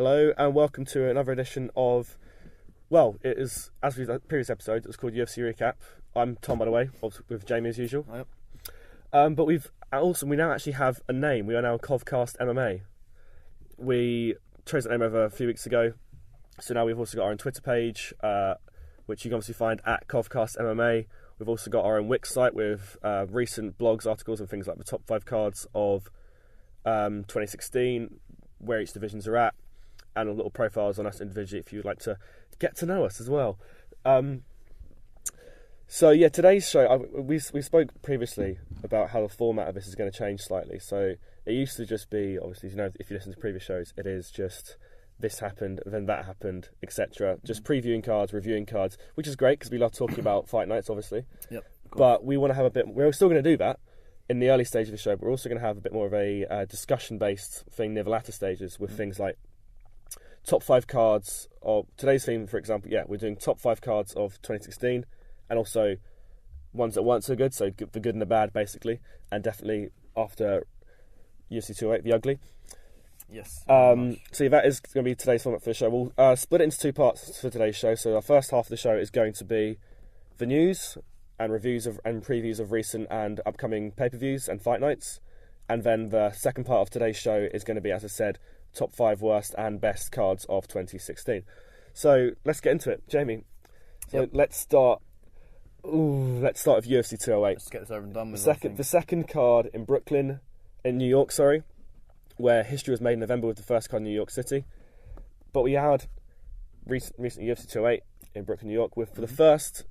Hello and welcome to another edition of, well, it is, as with the previous episode, it's called UFC Recap. I'm Tom, by the way, with Jamie as usual. Yep. But we now actually have a name. We are now CovCastMMA. We chose that name over a few weeks ago, so now we've also got our own Twitter page, which you can obviously find at CovCastMMA. We've also got our own Wix site with recent blogs, articles and things like the top 5 cards of 2016, where each divisions are at, and little profiles on us individually if you'd like to get to know us as well. So yeah, today's show, we spoke previously about how the format of this is going to change slightly. So it used to just be, obviously, you know, if you listen to previous shows, it is just this happened, then that happened, etc. Just previewing cards, reviewing cards, which is great because we love talking about fight nights, obviously. Yep. But we want to have a bit. We're still going to do that in the early stage of the show, but we're also going to have a bit more of a discussion-based thing near the latter stages with things like top 5 cards of today's theme, for example. Yeah, we're doing top 5 cards of 2016, and also ones that weren't so good, so the good and the bad, basically, and definitely after UFC 208, the ugly. Yes. So that is going to be today's format for the show. We'll split it into 2 parts for today's show. So our first half of the show is going to be the news and reviews of and previews of recent and upcoming pay-per-views and fight nights. And then the second part of today's show is going to be, as I said, top 5 worst and best cards of 2016. So let's get into it, Jamie. So let's start with UFC 208. Let's get this over and done with. The second card in New York, where history was made in November with the first card in New York City. But we had recent UFC 208 in Brooklyn, New York, for the first,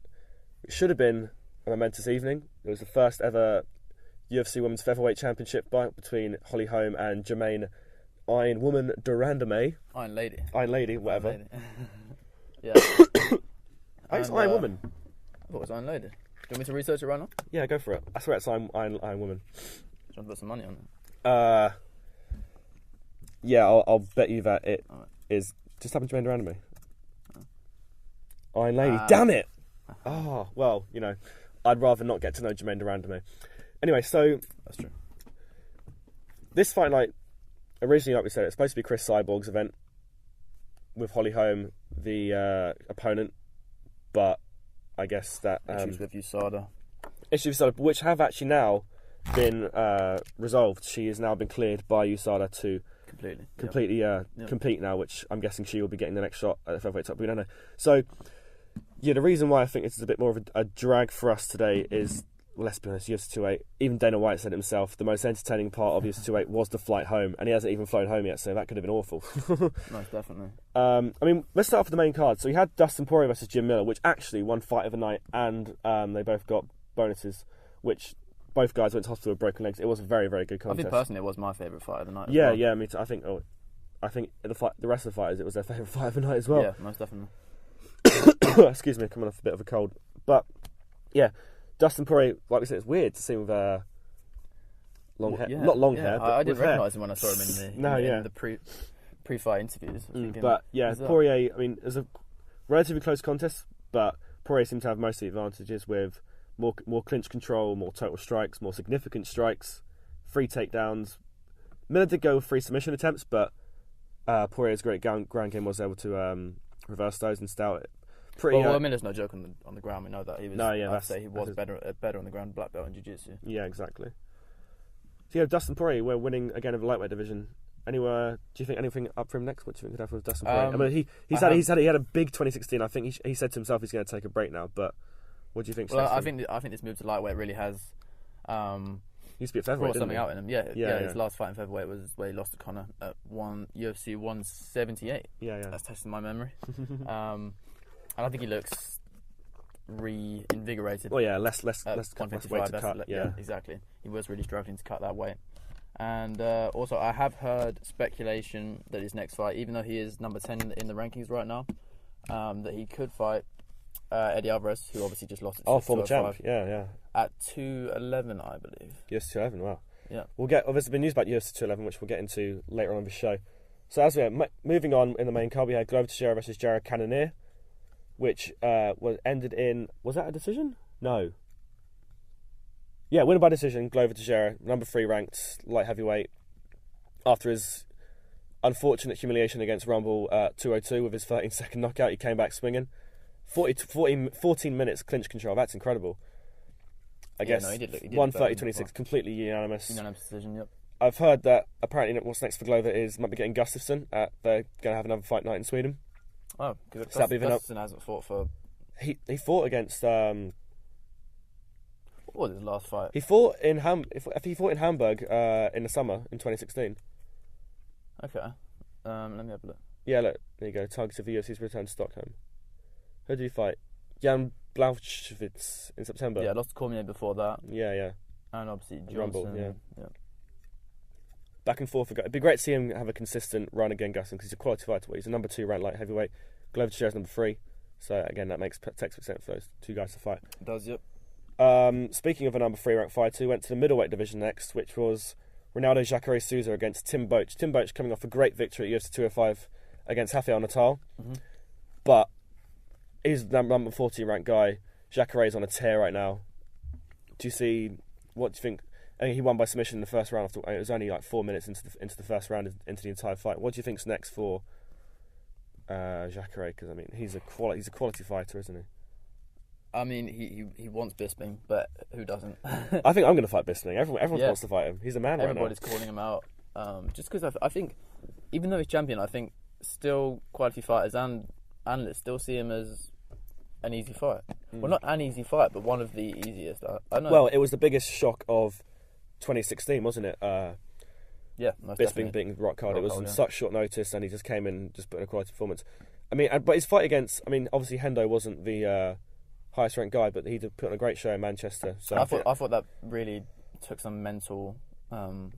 it should have been a momentous evening. It was the first ever UFC Women's Featherweight Championship fight between Holly Holm and Jermaine Iron Woman Durandame. Iron Lady, whatever. Iron Lady. Yeah. I think it's Iron Woman. I thought it was Iron Lady. Do you want me to research it right now? Yeah, go for it. I swear it's Iron Woman. Trying to put some money on it. Yeah, I'll bet you that it is just happened to Jermaine Durandame. Iron Lady. Damn it! Oh, well, you know, I'd rather not get to know Jermaine Durandame. Anyway, so That's true. This fight night, originally, like we said, it's supposed to be Chris Cyborg's event with Holly Holm, the opponent, but I guess that Issues with USADA, which have actually now been resolved. She has now been cleared by USADA to completely compete now, which I'm guessing she will be getting the next shot at the featherweight top. We don't know. So, yeah, the reason why I think this is a bit more of a drag for us today is, well, let's be honest, UFC 208, even Dana White said it himself, the most entertaining part of UFC 208 was the flight home, and he hasn't even flown home yet, so that could have been awful. Most definitely. I mean, let's start off with the main card. So we had Dustin Poirier versus Jim Miller, which actually won fight of the night, and they both got bonuses, which both guys went to hospital with broken legs. It was a very, very good contest. I think personally it was my favourite fight of the night. Yeah, me too. I think the rest of the fighters, it was their favourite fight of the night as well. Yeah, most definitely. Excuse me, coming off a bit of a cold. But yeah, Dustin Poirier, like we said, it's weird to see him with long hair. Yeah, Not long hair, but I didn't recognise hair. him when I saw him in the pre-fight interviews. But yeah, Poirier, I mean, it was a relatively close contest, but Poirier seemed to have most of the advantages with more clinch control, more total strikes, more significant strikes, 3 takedowns. Miller did go with 3 submission attempts, but Poirier's great ground game was able to reverse those and stout it. Well, Miller's no joke on the ground. We know that he was. No, yeah, I'd say he was better on the ground, black belt in jiu-jitsu. Yeah, exactly. So yeah, Dustin Poirier, we're winning again of the lightweight division. Do you think anything up for him next? What do you think could happen with Dustin Poirier? I mean, he had a big 2016. I think he said to himself he's going to take a break now. But what do you think? Well, I think this move to lightweight really has. Used to be a featherweight, brought something out in him. Yeah. His yeah. last fight in featherweight was where he lost to Conor at UFC 178. Yeah. That's testing my memory. And I think he looks reinvigorated. Well, yeah, less weight to cut. Yeah, exactly. He was really struggling to cut that weight. And also, I have heard speculation that his next fight, even though he is number 10 in the rankings right now, that he could fight Eddie Alvarez, who obviously just lost at former champ. Yeah. At 211, I believe. UFC 211, wow. Yeah. There's been news about UFC 211, which we'll get into later on in the show. So as we're moving on in the main card, we had Glover Teixeira versus Jared Cannonier, which ended in, was that a decision? No. Yeah, winner by decision, Glover Teixeira, number 3 ranked light heavyweight, after his unfortunate humiliation against Rumble at 202 with his 13-second knockout. He came back swinging. 14 minutes clinch control. That's incredible. I guess he did 130-26, completely unanimous. Unanimous decision, yep. I've heard that apparently what's next for Glover might be getting Gustafsson. They're going to have another fight night in Sweden. Oh, because Gustafsson hasn't fought for... He fought against... what was his last fight? He fought in Hamburg in the summer in 2016. Okay. Let me have a look. Yeah, look, there you go. Targets of the UFC's return to Stockholm. Who did he fight? Jan Blachowicz in September. Yeah, lost to Cormier before that. Yeah. And obviously Johnson. Rumble, yeah. Back and forth. It'd be great to see him have a consistent run again, Gustin, because he's a quality fighter. He's a number 2 ranked light heavyweight. Glover Teixeira's number 3. So again, that makes textbook sense for those two guys to fight. It does, yep. Speaking of a number 3 ranked fighter, we went to the middleweight division next, which was Ronaldo Jacare Souza against Tim Boetsch. Tim Boetsch coming off a great victory at UFC 205 against Rafael Natal. Mm-hmm. But he's the number 40 ranked guy. Jacare's on a tear right now. What do you think? I think he won by submission in the first round. It was only like 4 minutes into the first round, into the entire fight. What do you think's next for Jacare? Because I mean, he's a quality fighter, isn't he? I mean, he wants Bisping, but who doesn't? I think I'm going to fight Bisping. Everyone wants to fight him. He's a man right now. Everybody's calling him out. Just because I think, even though he's champion, I think still quality fighters and analysts still see him as an easy fight. Well, not an easy fight, but one of the easiest. I know. Well, it was the biggest shock of 2016, wasn't it? Yeah, most Bisping definitely. beating Rockhold. It was on such short notice, and he just came in and just put in a quality performance. I mean, but his fight against, obviously Hendo wasn't the highest ranked guy, but he did put on a great show in Manchester. So I thought that really took some mental. Well,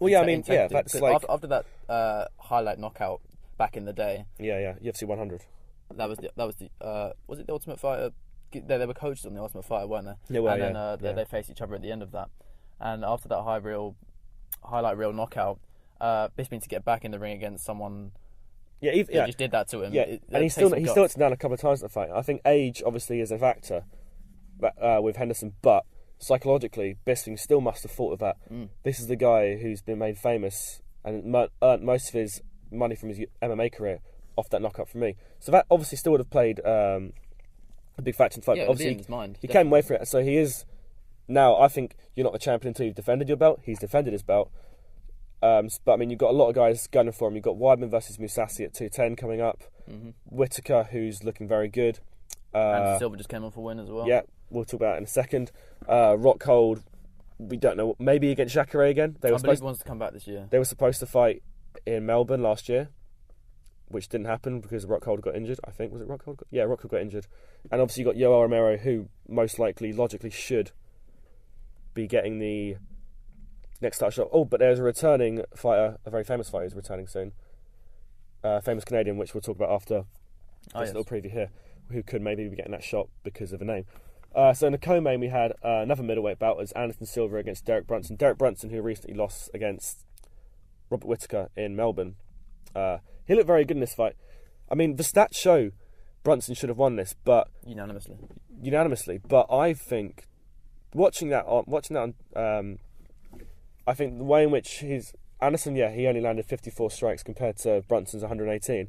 yeah, that's like after that highlight knockout back in the day. Yeah, UFC 100. That was it the Ultimate Fighter? They were coaches on the Ultimate Fighter, weren't they? Yeah, well, and then they faced each other at the end of that. And after that highlight reel knockout, Bisping to get back in the ring against someone. Yeah, he just did that to him. Yeah, and he still let him down a couple of times in the fight. I think age obviously is a factor with Henderson, but psychologically, Bisping still must have thought of that. This is the guy who's been made famous and earned most of his money from his MMA career off that knockout from me. So that obviously still would have played a big factor in the fight. Yeah, but obviously in his mind. He came away from it. So he is now. I think you're not the champion until you've defended your belt. He's defended his belt. But I mean, you've got a lot of guys gunning for him. You've got Weidman versus Mousasi at 210 coming up. Whittaker, who's looking very good. And Silva just came off a win as well. Yeah, we'll talk about that in a second. Rockhold, we don't know. Maybe against Jacare again. I believe he wants to come back this year. They were supposed to fight in Melbourne last year, which didn't happen because Rockhold got injured. I think was it Rockhold? Yeah, Rockhold got injured, and obviously you got Yoel Romero, who most likely, logically, should be getting the next title shot. Oh, but there's a returning fighter, a very famous fighter, who's returning soon. Famous Canadian, which we'll talk about after this little preview here, who could maybe be getting that shot because of a name. So in the co-main, we had another middleweight bout. It was Anderson Silva against Derek Brunson. Derek Brunson, who recently lost against Robert Whittaker in Melbourne. He looked very good in this fight. I mean, the stats show Brunson should have won this, but unanimously. But I think watching that on, I think the way in which Anderson, he only landed 54 strikes compared to Brunson's 118.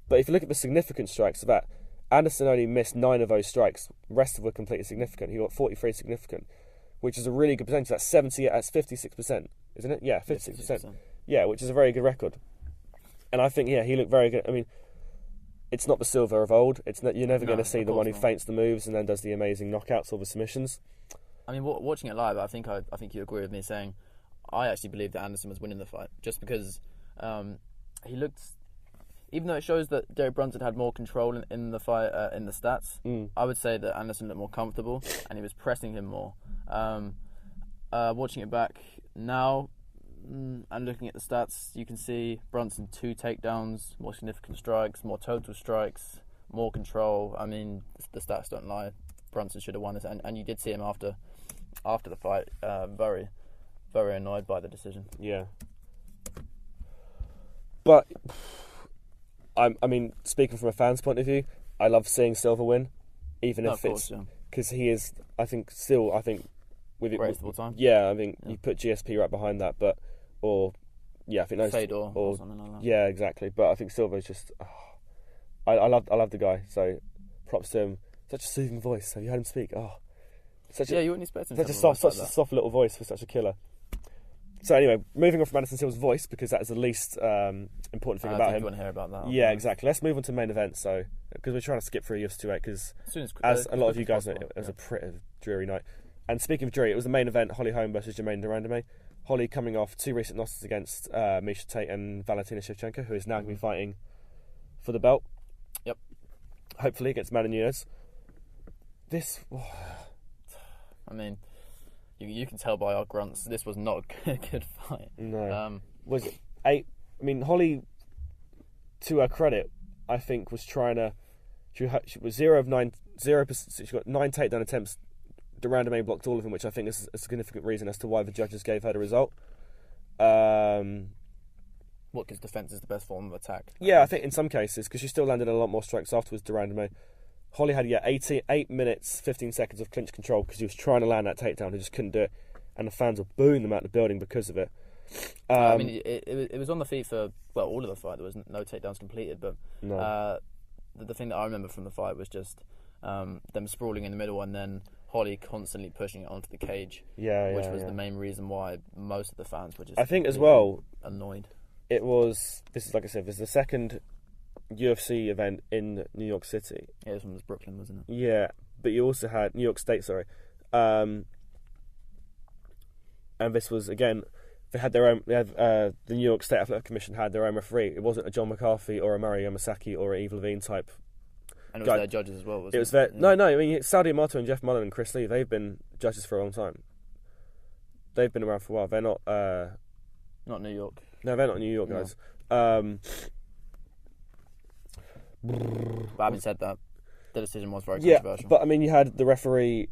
But if you look at the significant strikes of that, Anderson only missed 9 of those strikes. The rest of them were completely significant. He got 43 significant, which is a really good percentage. That's 56%, isn't it? Yeah, 56%. Yeah, which is a very good record. And I think, he looked very good. I mean, it's not the Silva of old. You're never going to see the one who feints the moves and then does the amazing knockouts or the submissions. I mean, watching it live, I think you agree with me saying I actually believe that Anderson was winning the fight just because he looked. Even though it shows that Derek Brunson had more control in the fight in the stats, I would say that Anderson looked more comfortable and he was pressing him more. Watching it back now and looking at the stats, you can see Brunson 2 takedowns, more significant strikes, more total strikes, more control. I mean, the stats don't lie. Brunson should have won this, and you did see him after the fight, very, very annoyed by the decision. Yeah, but I mean, speaking from a fan's point of view, I love seeing Silva win, even if it's because he is. I think with it, greatest of all time. Yeah, I think you put GSP right behind that, or Yeah, I think those Fedor or something like that. Yeah, exactly. But I think Silva's just. I love the guy. So props to him. Such a soothing voice. Have you heard him speak? You wouldn't expect him. Such a soft little voice for such a killer. So anyway, moving on from Anderson Silva's voice, because that is the least important thing about him. You want to hear about that? Yeah, exactly. Let's move on to the main event. So, because we're trying to skip through UFC 28, because as a lot of you guys know, it was a pretty dreary night. And speaking of dreary, it was the main event: Holly Holm versus Germaine de Randamie. Holly coming off 2 recent losses against Miesha Tate and Valentina Shevchenko, who is now going to be fighting for the belt. Yep. Hopefully against Amanda Nunes. I mean, you can tell by our grunts, this was not a good fight. No. Was it 8? I mean, Holly, to her credit, I think was trying to. She was 0 of 9. 0%. She got 9 takedown attempts. De Randamie blocked all of them, which I think is a significant reason as to why the judges gave her the result. Because defense is the best form of attack? Yeah, I think in some cases, because she still landed a lot more strikes afterwards. De Randamie. Holly had 8 minutes 15 seconds of clinch control because he was trying to land that takedown. He just couldn't do it, and the fans were booing them out of the building because of it. I mean, it was on the feet for all of the fight. There was no takedowns completed, but no. The thing that I remember from the fight was just them sprawling in the middle and then Holly constantly pushing it onto the cage. Which was the main reason why most of the fans were just. I think as well annoyed. It was. This is like I said. This is the second UFC event in New York City. Yeah, this one was Brooklyn, wasn't it? Yeah, but you also had New York State, and this was again. They had their own. The New York State Athletic Commission had their own referee. It wasn't a John McCarthy or a Murray Yamasaki or an Eve Levine type. And it was their judges as well. Wasn't it was their no. I mean, Saudi Amato and Jeff Mullen and Chris Lee. They've been judges for a long time. They've been around for a while. They're not. Not New York. No, they're not New York guys. But having said that, the decision was very Yeah, controversial. but I mean, you had the referee.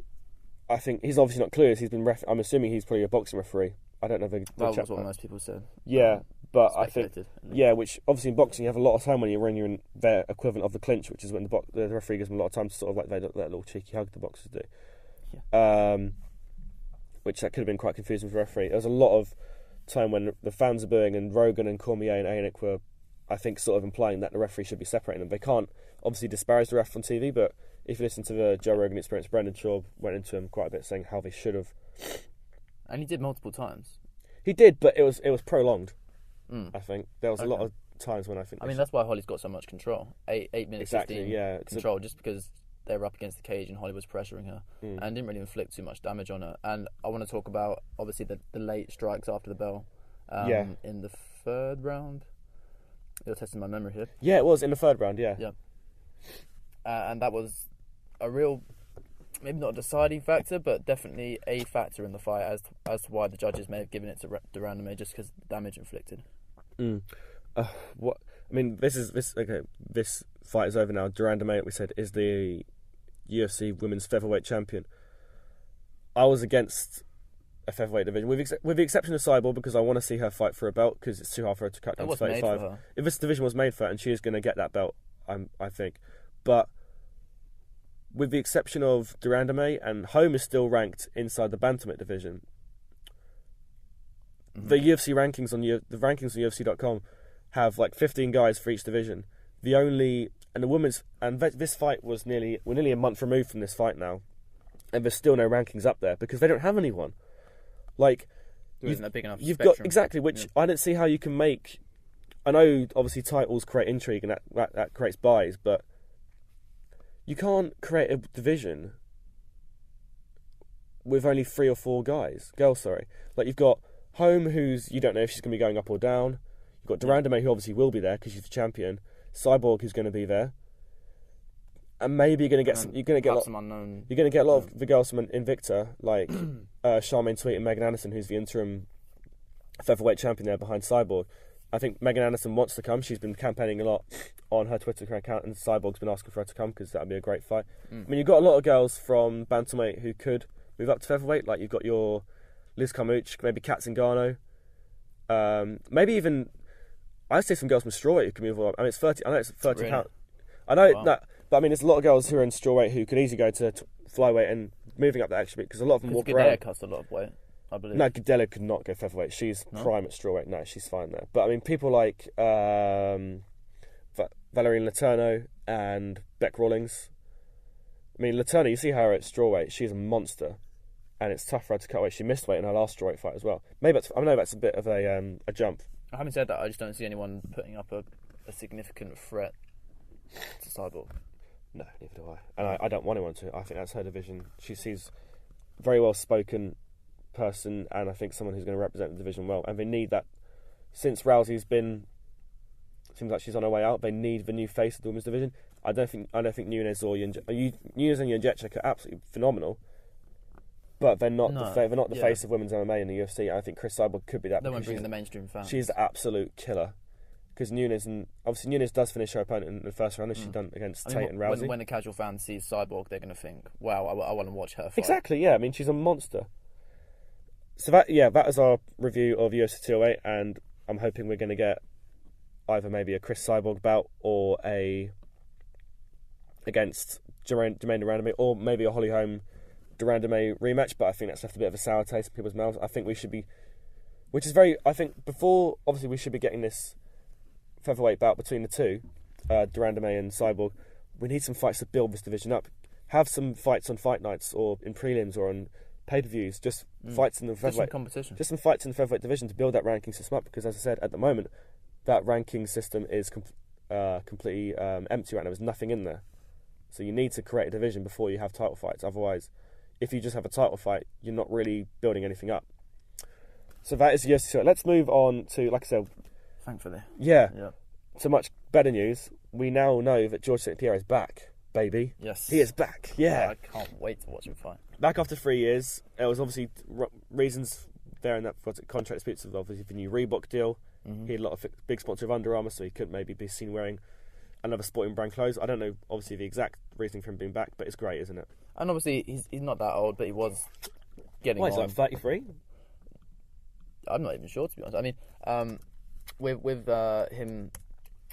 I think he's obviously not clueless. He's been I'm assuming he's probably a boxing referee. I don't know. That was what most people said. Yeah, but I think which obviously in boxing you have a lot of time when you're in their equivalent of the clinch, which is when the referee gives them a lot of time to sort of like that little cheeky hug the boxers do. Yeah. Which that could have been quite confusing for the referee. There was a lot of time when the fans are booing, and Rogan and Cormier and Anik were, I think, sort of implying that the referee should be separating them. They can't obviously disparage the ref on TV, but if you listen to the Joe Rogan Experience, Brendan Schaub went into him quite a bit, saying how they should have. And he did multiple times. He did, but it was prolonged. I think there was a lot of times when I think. I mean, that's why Holly's got so much control. 8 minutes, exactly, 15 control, just because they were up against the cage and Holly was pressuring her and didn't really inflict too much damage on her. And I want to talk about obviously the late strikes after the bell. In the 3rd round. You're testing my memory here. Yeah, it was in the 3rd round. Yeah. And that was a real, maybe not a deciding factor, but definitely a factor in the fight as to why the judges may have given it to de Randamie, just because of the damage inflicted. What I mean, okay. This fight is over now. De Randamie, like we said, is the UFC Women's Featherweight Champion. I was against a featherweight division, with the exception of Cyborg, because I want to see her fight for a belt, because it's too hard for her to cut down to 35. If this division was made for her, and she is going to get that belt, I think. But with the exception of de Randamie, and Holm is still ranked inside the bantamweight division. The UFC rankings on UFC.com have like 15 guys for each division. This fight was we're nearly a month removed from this fight now, and there's still no rankings up there because they don't have anyone. Like, there isn't a big enough you've spectrum. got exactly, which I don't see how you can make. I know obviously titles create intrigue and that creates buys, but you can't create a division with only 3 or 4 girls. Like you've got Holm, who's you don't know if she's going to be going up or down. You've got de Randamie, who obviously will be there because she's the champion. Cyborg, who's going to be there, and maybe you're going to get some unknown. You're going to get a lot of the girls from Invicta, like Charmaine Sweet and Megan Anderson, who's the interim featherweight champion there behind Cyborg. I think Megan Anderson wants to come. She's been campaigning a lot on her Twitter account, and Cyborg's been asking for her to come because that would be a great fight. I mean, you've got a lot of girls from bantamweight who could move up to featherweight. Like you've got your Liz Carmouche, maybe Kat Zingano, maybe even I'd say some girls from strawweight who can move up. I mean, it's 30. I know it's 30 really? pounds. I know that, but I mean, there's a lot of girls who are in strawweight who could easily go to flyweight and moving up that actually because a lot of them walk good around. hair cuts a lot of weight. I believe. No, Gudela could not go featherweight. She's prime at strawweight. No, she's fine there. But I mean, people like Valerine Letourneau and Beck Rawlings. I mean, Letourneau, you see her at strawweight. She's a monster, and it's tough for her to cut weight. She missed weight in her last strawweight fight as well. Maybe I know that's a bit of a jump. Having said that, I just don't see anyone putting up a significant threat to Cyborg. No, neither do I. And I don't want anyone to. I think that's her division. She sees very well spoken person, and I think someone who's going to represent the division well. And they need that. Since Rousey's been, seems like she's on her way out. They need the new face of the women's division. I don't think Nunes or Nunes and Jędrzejczyk are absolutely phenomenal, but they're not the face of women's MMA in the UFC. I think Chris Cyborg could be that. They won't bring in the mainstream fans. She's the absolute killer. Because Nunes does finish her opponent in the first round, as she done against Tate and Rousey. When a casual fan sees Cyborg, they're going to think, "Wow, I want to watch her fight." Exactly. Yeah. I mean, she's a monster. So that is our review of UFC 208, and I'm hoping we're going to get either maybe a Chris Cyborg bout or against Jermaine Durandame, or maybe a Holly Holm Durandame rematch. But I think that's left a bit of a sour taste in people's mouths. I think we should be, I think before, obviously we should be getting this featherweight bout between the two, Durandame and Cyborg. We need some fights to build this division up. Have some fights on fight nights or in prelims or on pay-per-views. Just fights in the featherweight competition. Just some fights in the featherweight division to build that ranking system up. Because as I said, at the moment, that ranking system is completely empty right now. There's nothing in there. So you need to create a division before you have title fights. Otherwise, if you just have a title fight, you're not really building anything up. So that is the UFC. Let's move on to, like I said, thankfully. Yeah. So much better news. We now know that George St. Pierre is back, baby. Yes. He is back, yeah. I can't wait to watch him fight. Back after 3 years. There was obviously reasons there in that contract disputes of obviously the new Reebok deal. He had a lot of big sponsor of Under Armour, so he couldn't maybe be seen wearing another sporting brand clothes. I don't know, obviously, the exact reasoning for him being back, but it's great, isn't it? And obviously, he's not that old, but he was getting on. He's like 33? I'm not even sure, to be honest. I mean, with him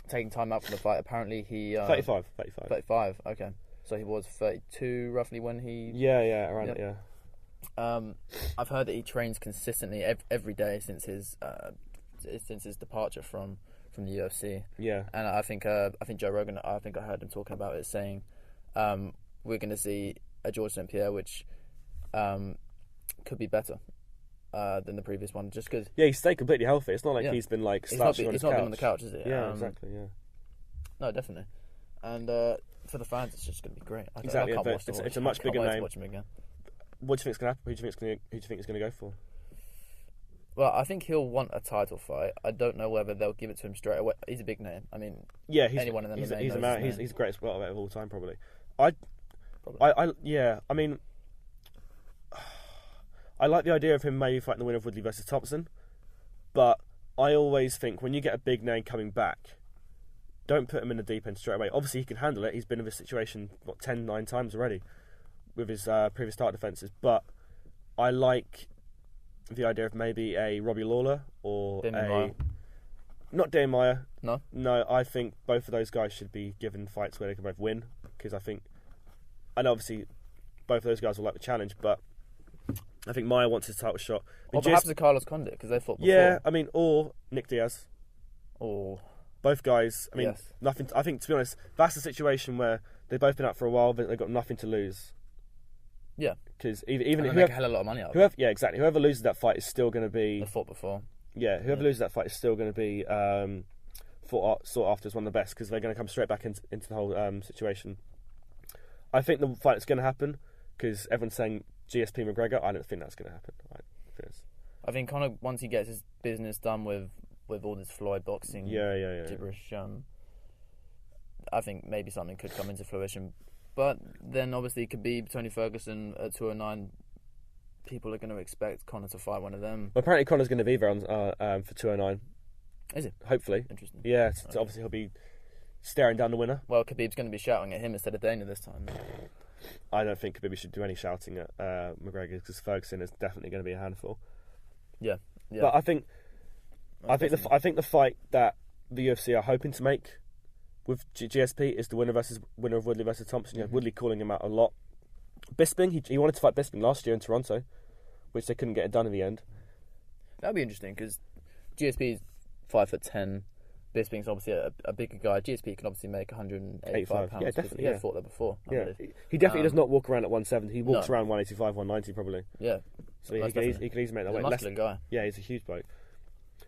taking time out from the fight, apparently he... 35. 35, okay. So he was 32 roughly when he... Yeah, around it, yeah. I've heard that he trains consistently every day since his departure from the UFC. Yeah. And I think Joe Rogan, I heard him talking about it, saying we're going to see a George St. Pierre which could be better than the previous one, just because... Yeah, he stayed completely healthy. It's not like he's been like slouching on his couch. He's not been on the couch, is it? Yeah, exactly, yeah. No, definitely. And for the fans, it's just going to be great. Exactly, it's a much bigger name. To watch him again. What do you think is going to happen? Who do you think is going to go for? Well, I think he'll want a title fight. I don't know whether they'll give it to him straight away. He's a big name. I mean, anyone in the MMA he's knows he's the greatest welterweight of all time, probably. I mean, I like the idea of him maybe fighting the winner of Woodley versus Thompson, but I always think when you get a big name coming back, don't put him in the deep end straight away. Obviously, he can handle it. He's been in this situation 9 times already with his previous title defences, but I like the idea of maybe a Robbie Lawler or not Dane Meyer. No, I think both of those guys should be given fights where they can both win, because I know obviously both of those guys will like the challenge, but I think Meyer wants his title shot. Or perhaps a Carlos Condit, because they fought before. Yeah, I mean, or Nick Diaz. Or both guys. I mean, nothing. I think, to be honest, that's a situation where they've both been out for a while, but they've got nothing to lose. Yeah, because even if they make a hell of a lot of money out of it. Yeah, exactly. Whoever loses that fight is still going to be. They fought before. Yeah, whoever loses that fight is still going to be sought after as one of the best, because they're going to come straight back into the whole situation. I think the fight is going to happen, because everyone's saying GSP McGregor. I don't think that's going to happen. I think Conor, once he gets his business done with all this Floyd boxing gibberish, I think maybe something could come into fruition. But then obviously Khabib, Tony Ferguson at 209, people are going to expect Conor to fight one of them. Well, apparently Conor's going to be there on for 209. Is it? Hopefully. Interesting. Yeah, so obviously he'll be staring down the winner. Well, Khabib's going to be shouting at him instead of Dana this time. I don't think Khabib should do any shouting at McGregor, because Ferguson is definitely going to be a handful. Yeah. But I think the fight that the UFC are hoping to make with GSP is the winner of Woodley versus Thompson. You have Woodley calling him out a lot. Bisping, he wanted to fight Bisping last year in Toronto. which they couldn't get it done in the end. That'd be interesting because GSP is 5'10". Bisping's obviously a bigger guy. GSP can obviously make 185 pounds. Yeah, definitely. He had fought there before. He definitely does not walk around at 170. He walks No. around 185, 190 probably. Yeah. So he can easily make that He's weight. a muscular guy. Yeah, he's a huge bloke.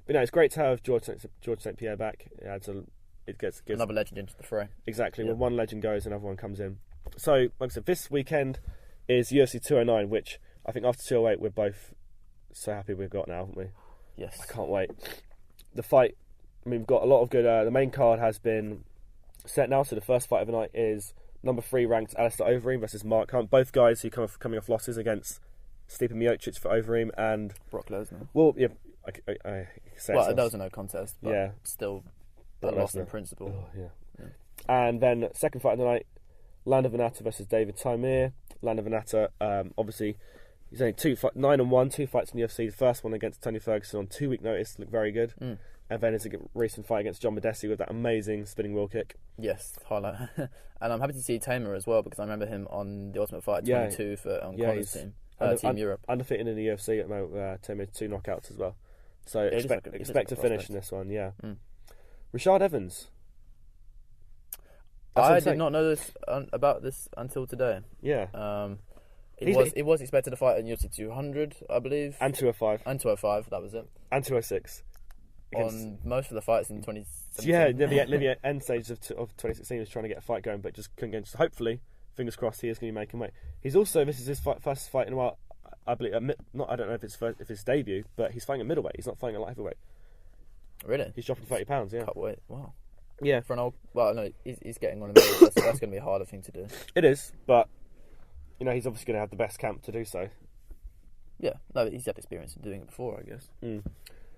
But no, it's great to have George St. Pierre back. It gets another legend into the fray. Exactly. When one legend goes, another one comes in. So, like I said, this weekend is UFC 209, which I think after 208 we're both so happy we've got now, haven't we? Yes. I can't wait. The fight, I mean, we've got a lot of good... the main card has been set now, so the first fight of the night is number 3 ranked Alistair Overeem versus Mark Hunt. Both guys who coming off losses against Stipe Miocic for Overeem and... Brock Lesnar. Well, yeah, I say well, that was a no contest, but yeah. Still a loss in principle. Oh, yeah. And then second fight of the night, Lando Venata versus David Taimir. Lando Venata, obviously, he's only 9-1, 2 fights in the UFC. The first one against Tony Ferguson on 2-week notice looked very good. And then his recent fight against John Modesti with that amazing spinning wheel kick. Yes, highlight. And I'm happy to see Tamer as well because I remember him on the Ultimate Fight 22 on Connor's team. Team Europe. Undefeated in the UFC at the moment. Tamer 2 knockouts as well. So expect to finish in this one, yeah. Rashad Evans. I did not know this about this until today. Yeah. It was expected to fight in UFC 200, I believe. And 205. And 205, that was it. And 206. On most of the fights in 2017. Yeah, the end stage of 2016 was trying to get a fight going, but just couldn't get. So hopefully, fingers crossed, he is going to be making weight. He's also, this is his first fight in a while. I believe, I don't know if it's his debut, but he's fighting at middleweight. He's not fighting at light heavyweight. Really? He's dropping 30 pounds. Yeah. Cut weight. Wow. Yeah. For an old, well, no, he's getting on a middle. That's going to be a harder thing to do. It is, but he's obviously going to have the best camp to do so. Yeah. No, he's had experience in doing it before, I guess.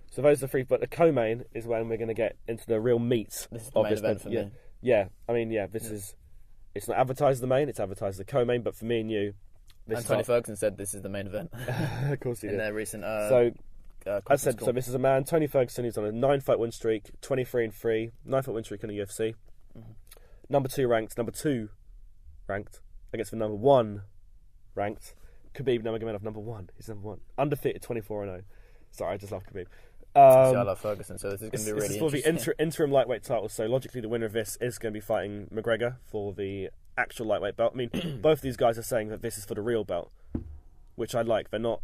So those are the 3, but the co-main is when we're going to get into the real meat. This is the main event for me. Yeah, I mean, this is... It's not advertised as the main, it's advertised as the co-main, but for me and you... Tony Ferguson said this is the main event. Of course he did. In their recent... as I said, so this is a man, Tony Ferguson, who's on a 9-fight win streak, 23-3, 9-fight win streak in the UFC. Number 2 ranked against the number 1 ranked. Khabib Nurmagomedov, number 1. He's number 1. Undefeated, 24-0. Sorry, I just love Khabib. I love Ferguson, so this is going to be really interesting. This is for the interim lightweight title, so logically the winner of this is going to be fighting McGregor for the actual lightweight belt. I mean, both these guys are saying that this is for the real belt, which I like. They're not...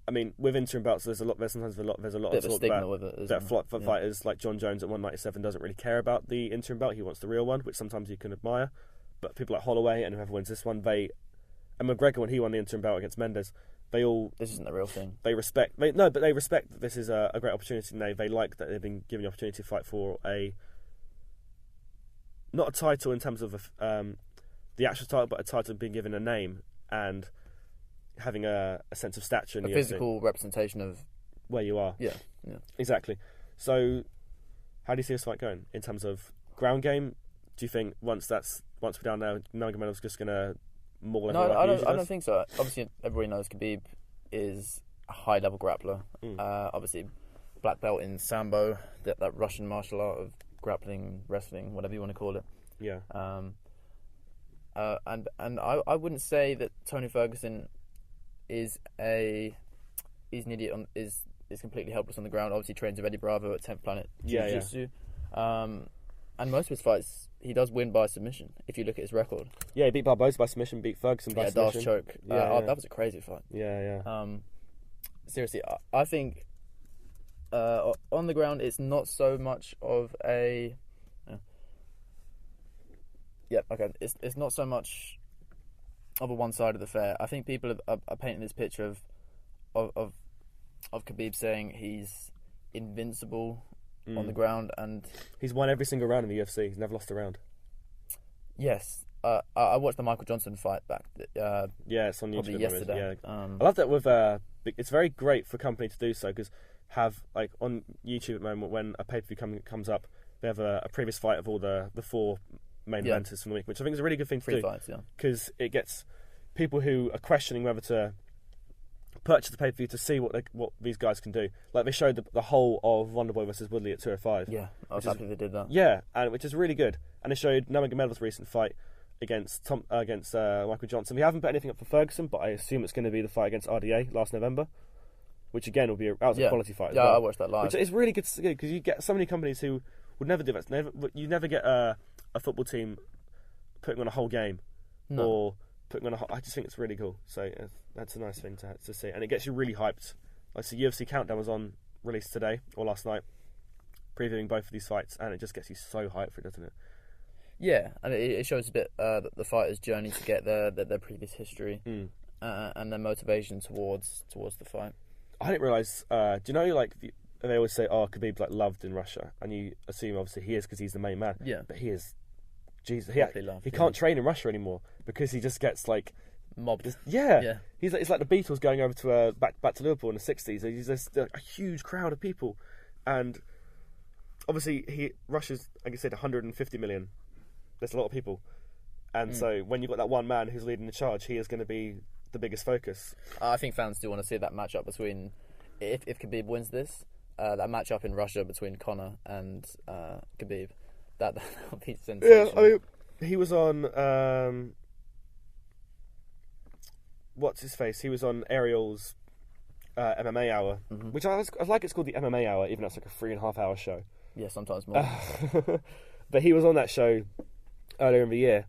I mean, with interim belts, there's a lot of talk about fighters like John Jones at 197 doesn't really care about the interim belt. He wants the real one, which sometimes you can admire. But people like Holloway and whoever wins this one, and McGregor, when he won the interim belt against Mendes, this isn't the real thing. They respect that this is a great opportunity. And they like that they've been given the opportunity to fight for not a title in terms of the actual title, but a title being given a name and having a sense of stature in the physical representation of where you are. Yeah, exactly. So, how do you see this fight going in terms of ground game? Do you think once we're down there, Nurmagomedov's just gonna maul everyone? No, I don't think so. Obviously, everybody knows Khabib is a high-level grappler. Obviously, black belt in Sambo, that Russian martial art of grappling, wrestling, whatever you want to call it. Yeah. And I wouldn't say that Tony Ferguson is an idiot is completely helpless on the ground. Obviously, trains with Eddie Bravo at 10th Planet Jiu-Jitsu. And most of his fights, he does win by submission. If you look at his record, he beat Barboza by submission, beat Ferguson by submission. Darce choke. That was a crazy fight. Seriously, I think on the ground, it's not so much of a. It's not so much of a one-sided affair. I think people are painting this picture of Khabib saying he's invincible on the ground, and he's won every single round in the UFC. He's never lost a round. Yes, I watched the Michael Johnson fight back. It's on YouTube yesterday. I love that with it's very great for a company to do so because on YouTube at the moment when a pay-per-view comes up, they have a previous fight of all the 4 main eventers from the week, which I think is a really good thing to do because it gets people who are questioning whether to purchase the pay-per-view to see what these guys can do. Like they showed the whole of Wonderboy versus Woodley at 205. Yeah, I was happy they did that. Yeah, and which is really good. And they showed Nurmagomedov's recent fight against Michael Johnson. We haven't put anything up for Ferguson, but I assume it's going to be the fight against RDA last November, which again will be a quality fight. I watched that live. Which is really good to do because you get so many companies who would never do that. You never get a football team putting on a whole game or putting on I just think it's really cool. So that's a nice thing to see, and it gets you really hyped. Like the UFC Countdown was released today or last night, previewing both of these fights, and it just gets you so hyped for it, doesn't it? Yeah, and it shows a bit the fighters' journey to get their previous history and their motivation towards the fight. I didn't realise. Do you know, like they always say, "Oh, Khabib's like loved in Russia," and you assume obviously he is because he's the main man. Yeah, but he is. Jesus, loved, he can't train in Russia anymore because he just gets like mobbed. Yeah. It's like the Beatles going over to back to Liverpool in the '60s. He's just a huge crowd of people, and obviously Russia's, like I said, 150 million. There's a lot of people, and so when you've got that one man who's leading the charge, he is going to be the biggest focus. I think fans do want to see that matchup between, if Khabib wins this, that matchup in Russia between Conor and Khabib, that would be sensational. Yeah, I mean, he was on what's his face? He was on Ariel's MMA Hour, which I like. It's called the MMA Hour, even though it's like a 3.5 hour show. Yeah, sometimes more. But he was on that show earlier in the year,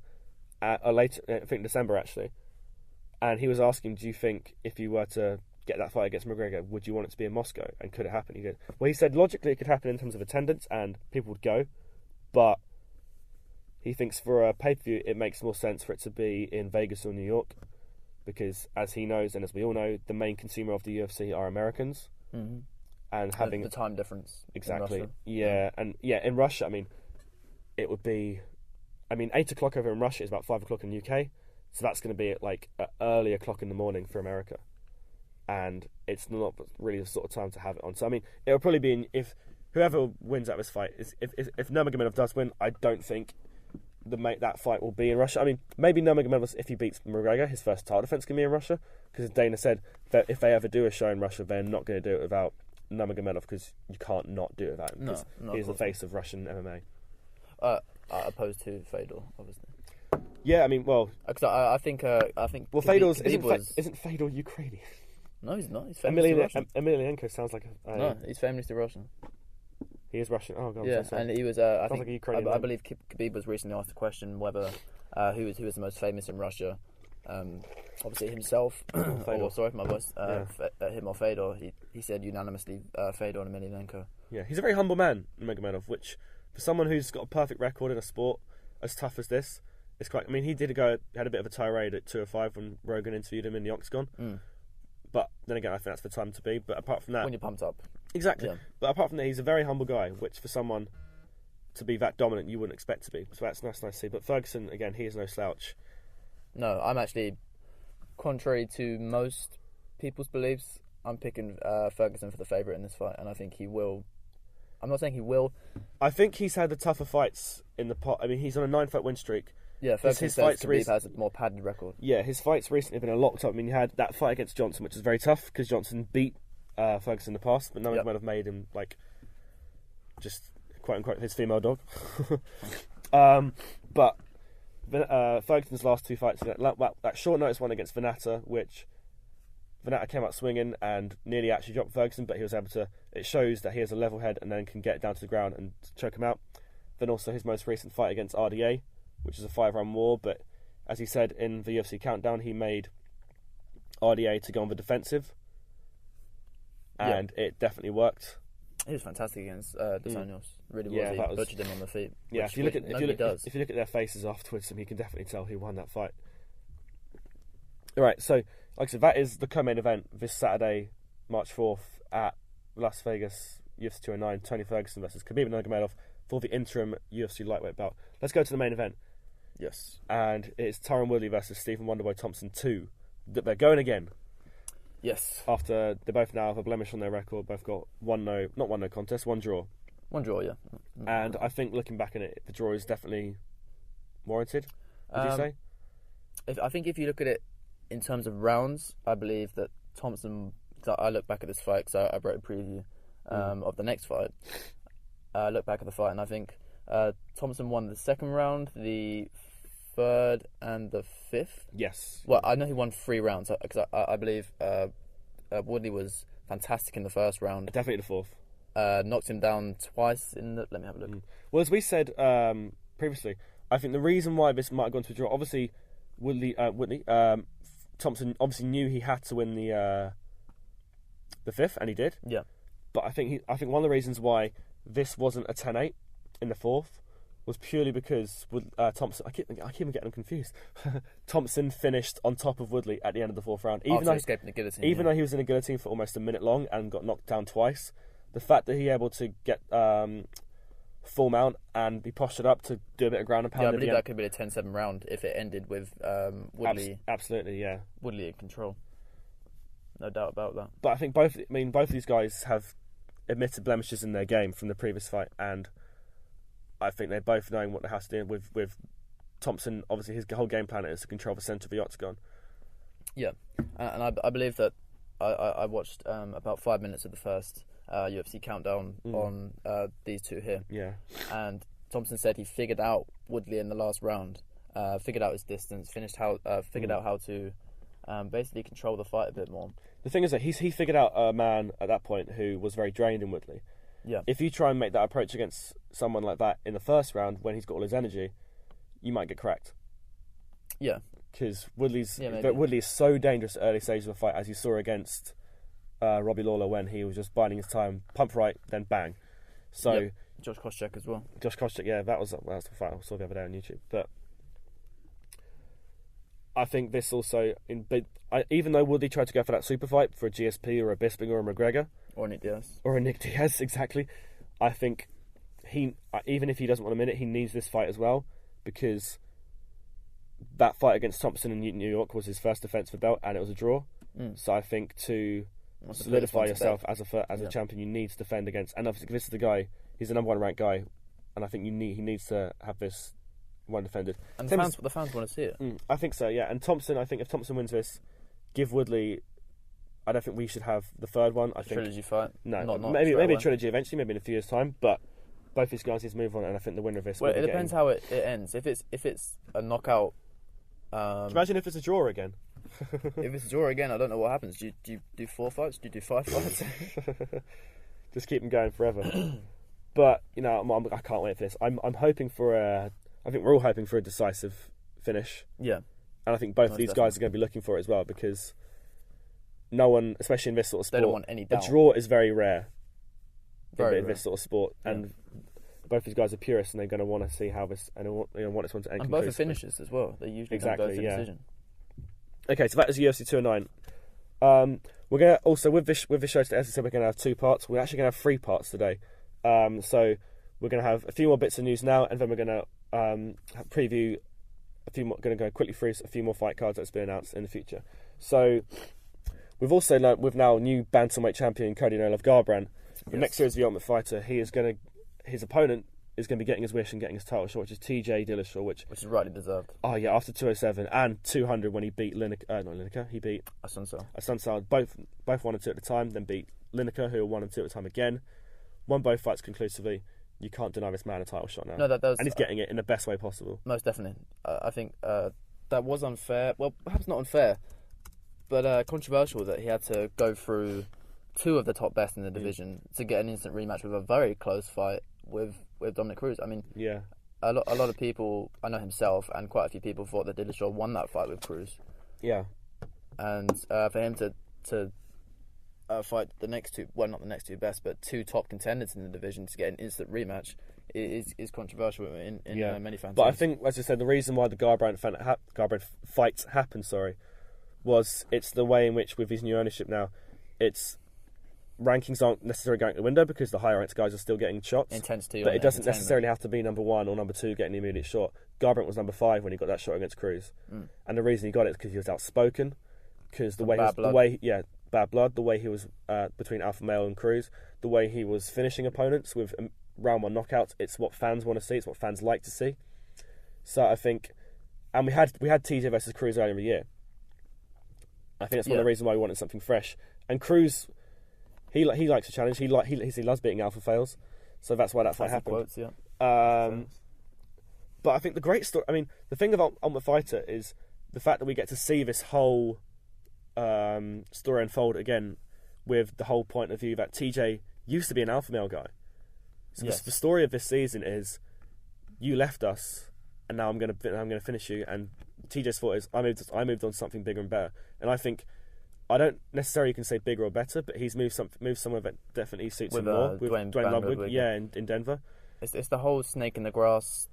later, I think December actually, and he was asking, do you think if you were to get that fight against McGregor, would you want it to be in Moscow, and could it happen? He said logically it could happen in terms of attendance and people would go, but he thinks for a pay-per-view it makes more sense for it to be in Vegas or New York, because as he knows and as we all know, the main consumer of the UFC are Americans, and having the time difference exactly, in Russia, I mean, it would be. 8 o'clock over in Russia is about 5 o'clock in the UK, so that's going to be at like early o'clock in the morning for America, and it's not really the sort of time to have it on. So it'll probably be if whoever wins out of this fight if Nurmagomedov does win, I don't think that fight will be in Russia. Maybe Nurmagomedov, if he beats McGregor, his first title defense can be in Russia, because Dana said that if they ever do a show in Russia, they're not going to do it without Nurmagomedov, because you can't not do it without him. No, he's the face of Russian MMA. Opposed to Fedor, obviously. Yeah, because I think Fedor's isn't Fedor Ukrainian? No, he's not. He's famous to Russian. Emelianenko sounds like no, he's famous to Russian. He is Russian. Oh god. Yeah, and he was. I think like a Ukrainian I believe Khabib was recently asked a question whether who was the most famous in Russia. Obviously himself. Sorry for my voice. Him or Fedor. He said unanimously Fedor and Emelianenko. Yeah, he's a very humble man, Nurmagomedov, which for someone who's got a perfect record in a sport as tough as this, it's quite. He had a bit of a tirade at 205 when Rogan interviewed him in the Octagon. But then again, I think that's the time to be. But apart from that, when you're pumped up, exactly. Yeah. But apart from that, he's a very humble guy, which for someone to be that dominant, you wouldn't expect to be. So that's nice to see. But Ferguson, again, he is no slouch. No, I'm actually, contrary to most people's beliefs, I'm picking Ferguson for the favourite in this fight, and I think he will. I'm not saying he will. I think he's had the tougher fights in the pot. He's on a 9-fight win streak. Yeah, Ferguson says Khabib has a more padded record. Yeah, his fights recently have been locked up. He had that fight against Johnson, which is very tough because Johnson beat Ferguson in the past, but Nurmagomedov have made him just quote unquote his female dog. But Ferguson's last 2 fights, that short notice one against Venata, which Venata came out swinging and nearly actually dropped Ferguson, but he was able to. It shows that he has a level head and then can get down to the ground and choke him out. Then also his most recent fight against RDA, which is a 5-round war, but as he said in the UFC Countdown, he made RDA to go on the defensive, and it definitely worked. He was fantastic against Dos Anjos. Really was. He butchered him on the feet. Yeah, if you look at their faces afterwards, you can definitely tell who won that fight. All right, so like I said, that is the co-main event this Saturday, March 4th at Las Vegas, UFC 209. Tony Ferguson versus Khabib Nurmagomedov for the interim UFC lightweight belt. Let's go to the main event. Yes. And it's Tyron Woodley versus Stephen Wonderboy Thompson 2. They're going again. Yes. After they both now have a blemish on their record, both got one no contest, one draw. One draw, yeah. And I think looking back at it, the draw is definitely warranted, would you say? I think if you look at it in terms of rounds, I believe that Thompson... I look back at this fight because I wrote a preview of the next fight. I look back at the fight and I think Thompson won the second round. The third and the fifth. Yes. Well, I know he won 3 rounds because I believe Woodley was fantastic in the first round. Definitely the fourth. Knocked him down twice in the. Let me have a look. Well, as we said previously, I think the reason why this might have gone to a draw, obviously, Thompson obviously knew he had to win the fifth, and he did. Yeah. But I think one of the reasons why this wasn't a 10-8 in the fourth was purely because Thompson. I keep getting them confused. Thompson finished on top of Woodley at the end of the fourth round, even though escaping the guillotine. Even though he was in a guillotine for almost a minute long and got knocked down twice, the fact that he able to get full mount and be postured up to do a bit of ground and pound. Yeah, I believe that could be a 10-7 round if it ended with Woodley. Absolutely, yeah. Woodley in control. No doubt about that. But I think both of these guys have admitted blemishes in their game from the previous fight, and I think they're both knowing what they have to do with Thompson. Obviously, his whole game plan is to control the centre of the octagon. Yeah, and I believe that I watched about 5 minutes of the first UFC countdown on these two here. Yeah, and Thompson said he figured out Woodley in the last round, figured out his distance, figured out how to basically control the fight a bit more. The thing is that he figured out a man at that point who was very drained in Woodley. Yeah. If you try and make that approach against someone like that in the first round when he's got all his energy, you might get cracked. Yeah. Because Woodley is so dangerous at early stages of the fight, as you saw against Robbie Lawler when he was just biding his time, pump right, then bang. So Josh Koscheck as well. Josh Koscheck, yeah, that was the fight I saw the other day on YouTube. But I think this also, even though Woodley tried to go for that super fight for a GSP or a Bisping or a McGregor, or Nick Diaz. Or a Nick Diaz, exactly. I think even if he doesn't want a minute, he needs this fight as well, because that fight against Thompson in New York was his first defence for belt, and it was a draw. So I think to solidify yourself as a champion, you need to defend against. And obviously, this is the guy. He's the number 1 ranked guy, and I think he needs to have this one defended. And the fans want to see it. I think so. Yeah. And Thompson, I think if Thompson wins this, give Woodley. I don't think we should have the third one. I think trilogy fight. No, maybe a trilogy eventually, maybe in a few years' time. But both these guys need to move on, and I think the winner of this. Well, it depends how it ends. If it's a knockout. Imagine if it's a draw again. If it's a draw again, I don't know what happens. Do you do 4 fights? Do you do 5 fights? Just keep them going forever. But I can't wait for this. I'm hoping for I think we're all hoping for a decisive finish. Yeah. And I think both of these guys are going to be looking for it as well, because no one, especially in this sort of sport, they don't want any doubt. A draw is very rare. In this sort of sport, and both these guys are purists, and they're going to want to see how this, and want this one to end. And both are finishers as well. They usually don't go to decision. Okay, so that is UFC 209. We're going to also with this show today, as I said, we're going to have 2 parts. We're actually going to have 3 parts today. So we're going to have a few more bits of news now, and then we're going to preview a few more. Going to go quickly through a few more fight cards that's been announced in the future. So we've also learnt with now new bantamweight champion Cody Garbrandt. The next series of the Ultimate Fighter, his opponent is going to be getting his wish and getting his title shot, which is TJ Dillashaw, which is rightly deserved. Oh yeah, after 207 and 200 when he beat Lineker, he beat Asuncao. Both 1 and 2 at the time, then beat Lineker, who were 1 and 2 at the time again. Won both fights conclusively. You can't deny this man a title shot now. No, that was, and he's getting it in the best way possible. Most definitely. I think that was unfair. Well, perhaps not unfair, but controversial that he had to go through 2 of the top best in the division to get an instant rematch with a very close fight with Dominic Cruz. I mean, yeah, a lot of people, I know himself, and quite a few people thought that Dillashaw won that fight with Cruz. Yeah, and for him to fight the next 2, well, not the next 2 best, but 2 top contenders in the division to get an instant rematch is controversial in many fans. But I think, as I said, the reason why the Garbrandt fights happened, was it's the way in which with his new ownership now, it's rankings aren't necessarily going out the window because the higher ranked guys are still getting shots. Intensity, but it doesn't necessarily have to be number 1 or number 2 getting the immediate shot. Garbrandt was number 5 when he got that shot against Cruz, and the reason he got it is because he was outspoken, because the way bad blood, the way he was between Alpha Male and Cruz, the way he was finishing opponents with round 1 knockouts. It's what fans want to see. It's what fans like to see. So I think, and we had TJ versus Cruz earlier in the year. I think that's one of the reasons why we wanted something fresh. And Cruz, he likes a challenge. He loves beating alpha fails, so that's why that fight happened. Quotes, But I think the great story. I mean, the thing about Ultimate Fighter is the fact that we get to see this whole story unfold again, with the whole point of view that TJ used to be an alpha male guy. So the story of this season is, you left us, and now I'm gonna finish you. And TJ's thought is, I moved on to something bigger and better. And I think, I don't necessarily can say bigger or better, but he's moved somewhere that definitely suits him more. With Dwayne Ludwig, in Denver. It's the whole snake in the grass.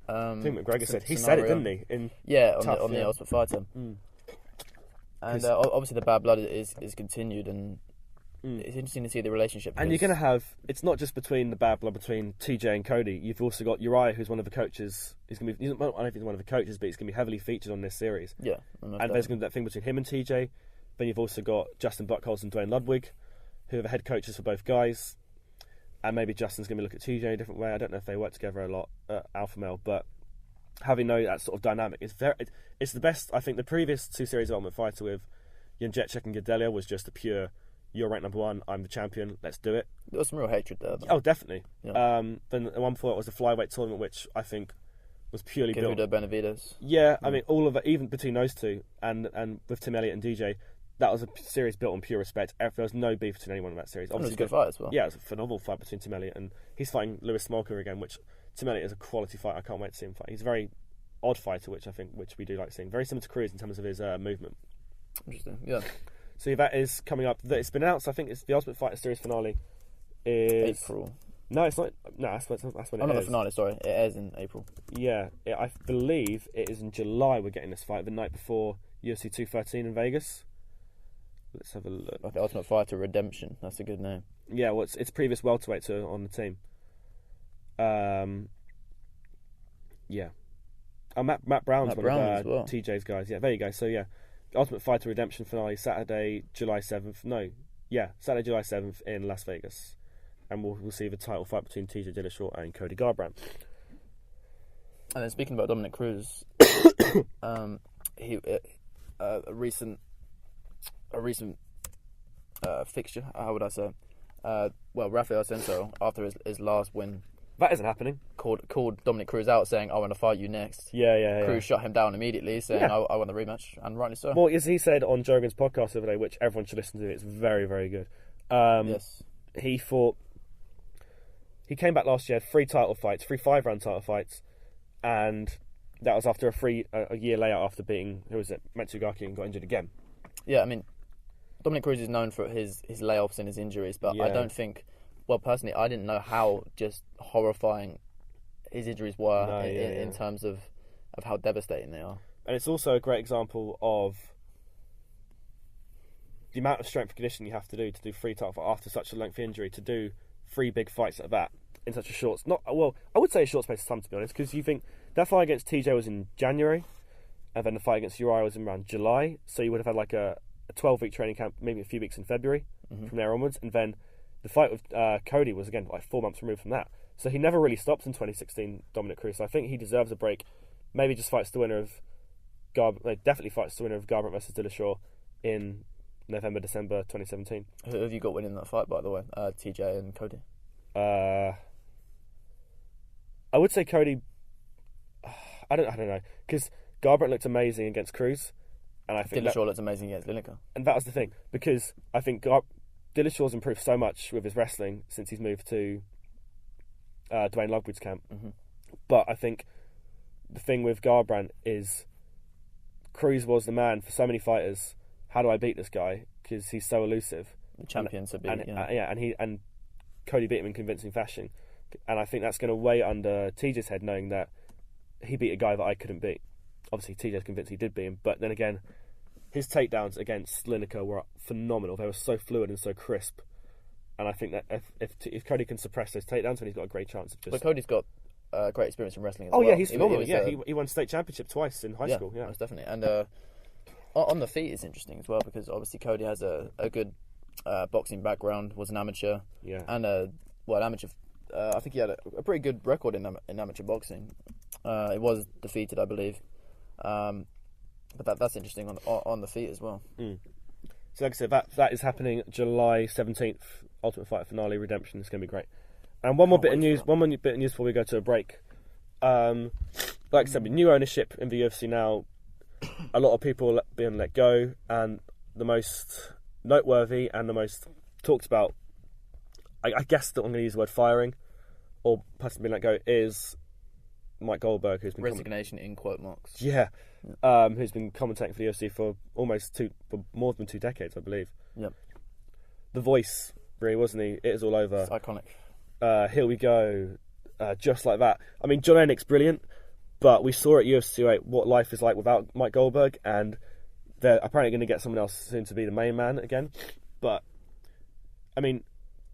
I think McGregor said he scenario. said it, didn't he? On the Ultimate Fighter. And obviously the bad blood is continued, and it's interesting to see the relationship. And you're going to have, it's not just between the bad blood between TJ and Cody. You've also got Uriah, who's one of the coaches. I don't know if he's one of the coaches, but he's going to be heavily featured on this series. Yeah, and there's going to be that thing between him and TJ. Then you've also got Justin Buchholz and Dwayne Ludwig, who are the head coaches for both guys. And maybe Justin's going to look at TJ in a different way. I don't know if they work together a lot at Alpha Male, but having that sort of dynamic is it's the best. I think the previous two series of Ultimate Fighter with Jędrzejczyk and Gadelia was just a pure, you're ranked number one, I'm the champion, let's do it. There was some real hatred there, though. Oh, definitely. Yeah. Then the one before it was the flyweight tournament, which I think was purely built. Benavides. Yeah, I mean, all of it, even between those two, and with Tim Elliott and DJ, that was a series built on pure respect. There was no beef between anyone in that series. Obviously, it was a good fight as well. Yeah, it was a phenomenal fight between Tim Elliott, and he's fighting Lewis Smolka again, which Tim Elliott is a quality fighter. I can't wait to see him fight. He's a very odd fighter, which we do like seeing. Very similar to Cruz in terms of his movement. Interesting, yeah. So that is coming up. It's been announced. I think it's the Ultimate Fighter series finale. Is April. No, it's not. No, that's when it not airs. the finale. Sorry, it airs in April. Yeah, I believe it is in July. We're getting this fight the night before UFC 213 in Vegas. Let's have a look. Like the Ultimate Fighter Redemption. That's a good name. Yeah, well, it's previous welterweights on the team. Yeah. Oh, Matt Brown's one of well. TJ's guys. Yeah, there you go. So yeah, Ultimate Fighter Redemption finale Saturday, July 7th. No, yeah, Saturday, July 7th in Las Vegas, and we'll see the title fight between TJ Dillashaw and Cody Garbrandt. And then speaking about Dominic Cruz, he a recent fixture. How would I say? Rafael Assunção, after his last win, that isn't happening. Called Dominic Cruz out, saying, "I want to fight you next." Yeah. Cruz shut him down immediately, saying, "I want the rematch," and rightly so. Well, as he said on Jogan's podcast the other day, which everyone should listen to, it's very, very good. Yes. He came back last year, had 3 title fights, 3 5-round title fights, and that was after a year later after beating, who was it, Matsugaki, and got injured again. Yeah, I mean, Dominic Cruz is known for his layoffs and his injuries, but I don't think, well, personally, I didn't know how just horrifying his injuries were in terms of how devastating they are. And it's also a great example of the amount of strength and conditioning you have to do 3 title fights after such a lengthy injury, to do 3 big fights like that in such a I would say a short space of time, to be honest, because you think that fight against TJ was in January, and then the fight against Uriah was in around July, so you would have had like a 12-week training camp, maybe a few weeks in February from there onwards, and then the fight with Cody was again like 4 months removed from that. So he never really stopped in 2016, Dominic Cruz. So I think he deserves a break. Maybe just fights the winner of definitely fights the winner of Garbrandt versus Dillashaw in November, December 2017. Who have you got winning that fight, by the way? TJ and Cody. I would say Cody. I don't know, because Garbrandt looked amazing against Cruz, and I think Dillashaw looked amazing against Lineker. And that was the thing, because I think Dillashaw's improved so much with his wrestling since he's moved to Dwayne Ludwig's camp. Mm-hmm. But I think the thing with Garbrandt is Cruz was the man for so many fighters. How do I beat this guy? Because he's so elusive. The champion to beat. And Cody beat him in convincing fashion. And I think that's going to weigh under TJ's head, knowing that he beat a guy that I couldn't beat. Obviously, TJ's convinced he did beat him, but then again, his takedowns against Lineker were phenomenal. They were so fluid and so crisp. And I think that if Cody can suppress those takedowns, then he's got a great chance of just... But Cody's got great experience in wrestling as well. Oh, yeah, he's phenomenal. He won state championship twice in high school. Yeah, most definitely. And on the feet, it's interesting as well, because obviously Cody has a good boxing background, was an amateur. Yeah. And, an amateur... I think he had a pretty good record in amateur boxing. It was defeated, I believe. But that's interesting on the feet as well. Mm. So like I said, that is happening July 17th, Ultimate Fighter finale Redemption. It's going to be great. And one more bit of news before we go to a break. Like I said, with new ownership in the UFC now, a lot of people being let go, and the most noteworthy and the most talked about, I guess that I'm going to use the word firing, or person being let go, is Mike Goldberg, who's been resignation in quote marks. Yeah, who's been commentating for the UFC for more than 2 decades, I believe. Yep. The voice, really, wasn't he? It is all over. It's iconic. Here we go, just like that. I mean, John Anik's brilliant, but we saw at UFC 8 what life is like without Mike Goldberg, and they're apparently going to get someone else soon to be the main man again. But I mean,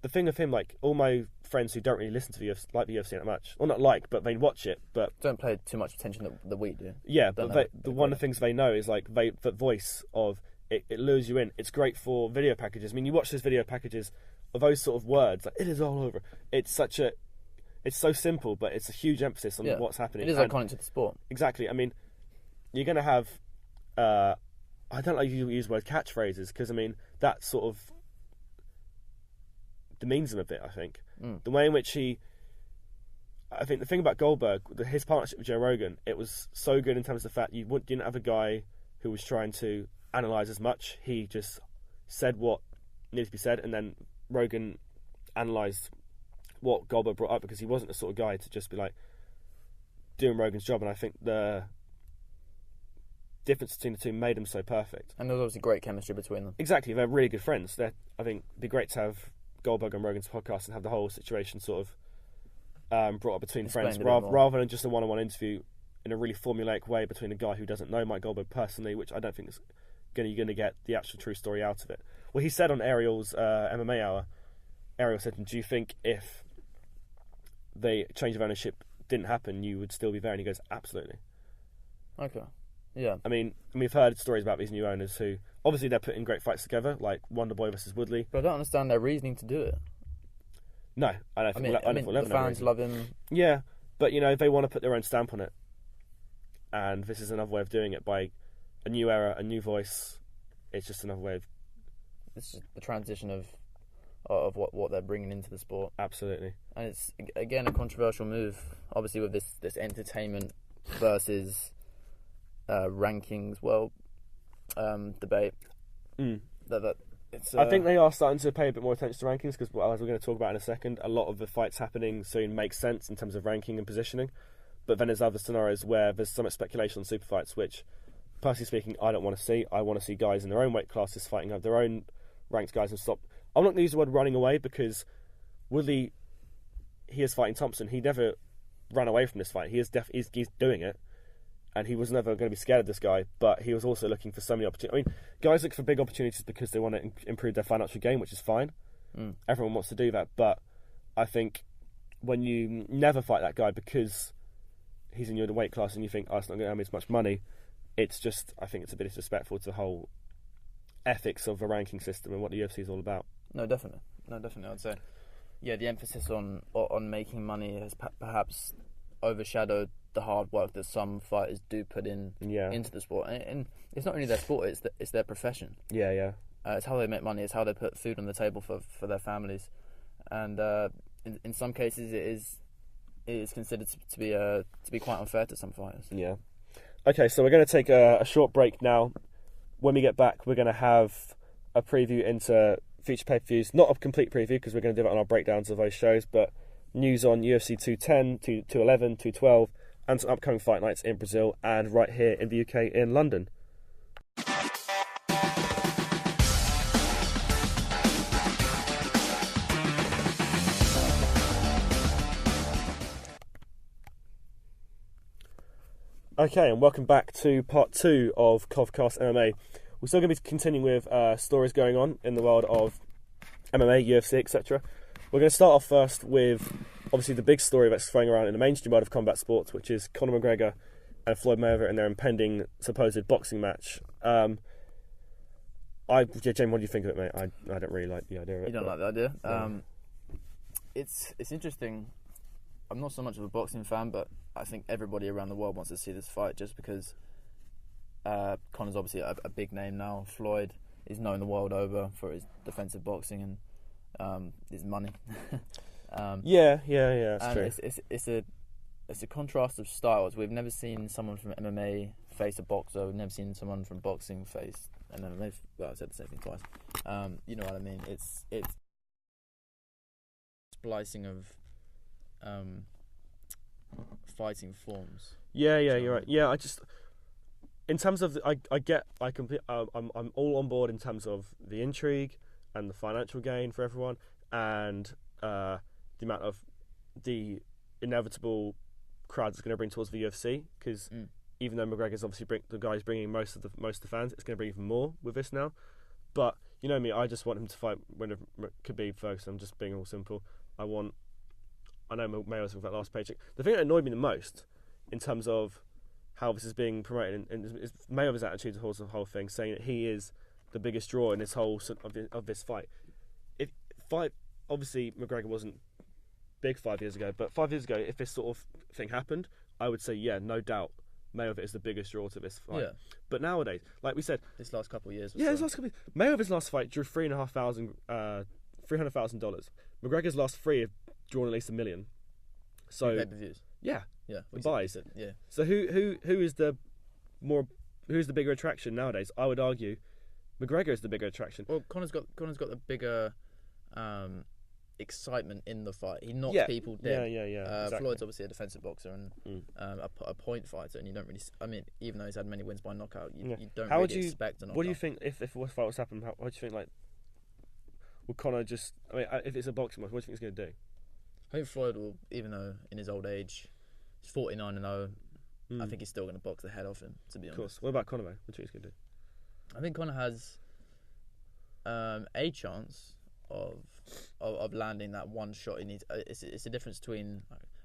the thing of him, like all my friends who don't really listen to the UFC, like the UFC that much, or not like, but they watch it, but don't pay too much attention that we do. Yeah, but one of the things they know is like the voice of it lures you in. It's great for video packages. I mean, you watch those video packages of those sort of words, like it is all over. It's so simple, but it's a huge emphasis on what's happening. It is iconic to the sport. Exactly. I mean, you're going to have I don't like to use the word catchphrases, because I mean that sort of demeans him a bit, I think. The way in which I think the thing about Goldberg, his partnership with Joe Rogan, it was so good in terms of the fact you didn't have a guy who was trying to analyse as much. He just said what needed to be said, and then Rogan analysed what Goldberg brought up, because he wasn't the sort of guy to just be like doing Rogan's job. And I think the difference between the two made them so perfect. And there was obviously great chemistry between them. Exactly, they're really good friends. I think it'd be great to have Goldberg on Rogan's podcast and have the whole situation sort of brought up between friends, rather than just a one-on-one interview in a really formulaic way between a guy who doesn't know Mike Goldberg personally, which I don't think is you're going to get the actual true story out of it. Well, he said on Ariel's MMA Hour, Ariel said, do you think if the change of ownership didn't happen, you would still be there? And he goes, absolutely. Okay. Yeah. I mean, we've heard stories about these new owners who, obviously they're putting great fights together, like Wonderboy versus Woodley. But I don't understand their reasoning to do it. No, I don't think the fans love him. Yeah, but they want to put their own stamp on it. And this is another way of doing it, by a new era, a new voice. It's just another way of... It's just the transition of what they're bringing into the sport. Absolutely. And it's, again, a controversial move, obviously, with this entertainment versus rankings, debate. I think they are starting to pay a bit more attention to rankings, because, as we're going to talk about in a second, a lot of the fights happening soon make sense in terms of ranking and positioning. But then there's other scenarios where there's so much speculation on super fights, which, personally speaking, I don't want to see. I want to see guys in their own weight classes fighting their own ranked guys and stop. I'm not going to use the word running away, because Woodley, he is fighting Thompson. He never ran away from this fight. He's doing it. And he was never going to be scared of this guy, but he was also looking for so many opportunities. I mean, guys look for big opportunities because they want to improve their financial game, which is fine. Everyone wants to do that, but I think when you never fight that guy because he's in your weight class and you think, it's not going to earn me as much money, I think it's a bit disrespectful to the whole ethics of the ranking system and what the UFC is all about. No, definitely, I'd say. Yeah, the emphasis on making money has perhaps overshadowed the hard work that some fighters do put into the sport, and it's not only their sport; it's their profession. Yeah. It's how they make money. It's how they put food on the table for their families, and in some cases, it is considered to be quite unfair to some fighters. Yeah. Okay, so we're going to take a short break now. When we get back, we're going to have a preview into future pay-per-views. Not a complete preview, because we're going to do it on our breakdowns of those shows, but news on UFC 210, 211, 212, and some upcoming fight nights in Brazil and right here in the UK in London. Okay, and welcome back to part 2 of CovCastMMA. We're still going to be continuing with stories going on in the world of MMA, UFC, etc. We're going to start off first with, obviously, the big story that's going around in the mainstream world of combat sports, which is Conor McGregor and Floyd Mayweather and their impending supposed boxing match. Jamie, what do you think of it, mate? I don't really like the idea of it. You don't like the idea? No. It's interesting. I'm not so much of a boxing fan, but I think everybody around the world wants to see this fight, just because Conor's obviously a big name now. Floyd is known the world over for his defensive boxing and his money. Yeah, that's true. It's it's a contrast of styles. We've never seen someone from MMA face a boxer. We've never seen someone from boxing face an MMA. Well, I said the same thing twice. You know what I mean? It's splicing of fighting forms. Yeah, you're right. Yeah, I just, in terms of I'm all on board in terms of the intrigue and the financial gain for everyone, and the amount of the inevitable crowds it's going to bring towards the UFC, because even though McGregor's obviously the guy's bringing most of the fans, it's going to bring even more with this now. But you know me, I just want him to fight when Khabib Ferguson. I'm just being all simple. I know Mayo's with that last paycheck. The thing that annoyed me the most in terms of how this is being promoted is Mayo's attitude towards the whole thing, saying that he is the biggest draw in this whole of this fight. Obviously McGregor wasn't big 5 years ago, but 5 years ago, if this sort of thing happened, I would say, yeah, no doubt, Mayweather is the biggest draw to this fight. Yeah. But nowadays, like we said, this last couple of years. Mayweather's last fight drew $300,000. McGregor's last three have drawn at least $1 million. So pay-per-views. Yeah. The buys. Yeah. So who's the bigger attraction nowadays? I would argue McGregor is the bigger attraction. Well, Conor's got the bigger excitement in the fight. He knocks people dead. Yeah. Exactly. Floyd's obviously a defensive boxer and a point fighter, and you don't really. I mean, even though he's had many wins by knockout, you don't expect a knockout. What do you think if what fight was happening? What do you think? Like, will Conor just? I mean, if it's a boxing match, what do you think he's going to do? I think Floyd will, even though in his old age, he's 49-0. I think he's still going to box the head off him. To be honest. Of course. What about Conor, though? What do you think he's going to do? I think Conor has a chance of landing that one shot he needs. It's a difference between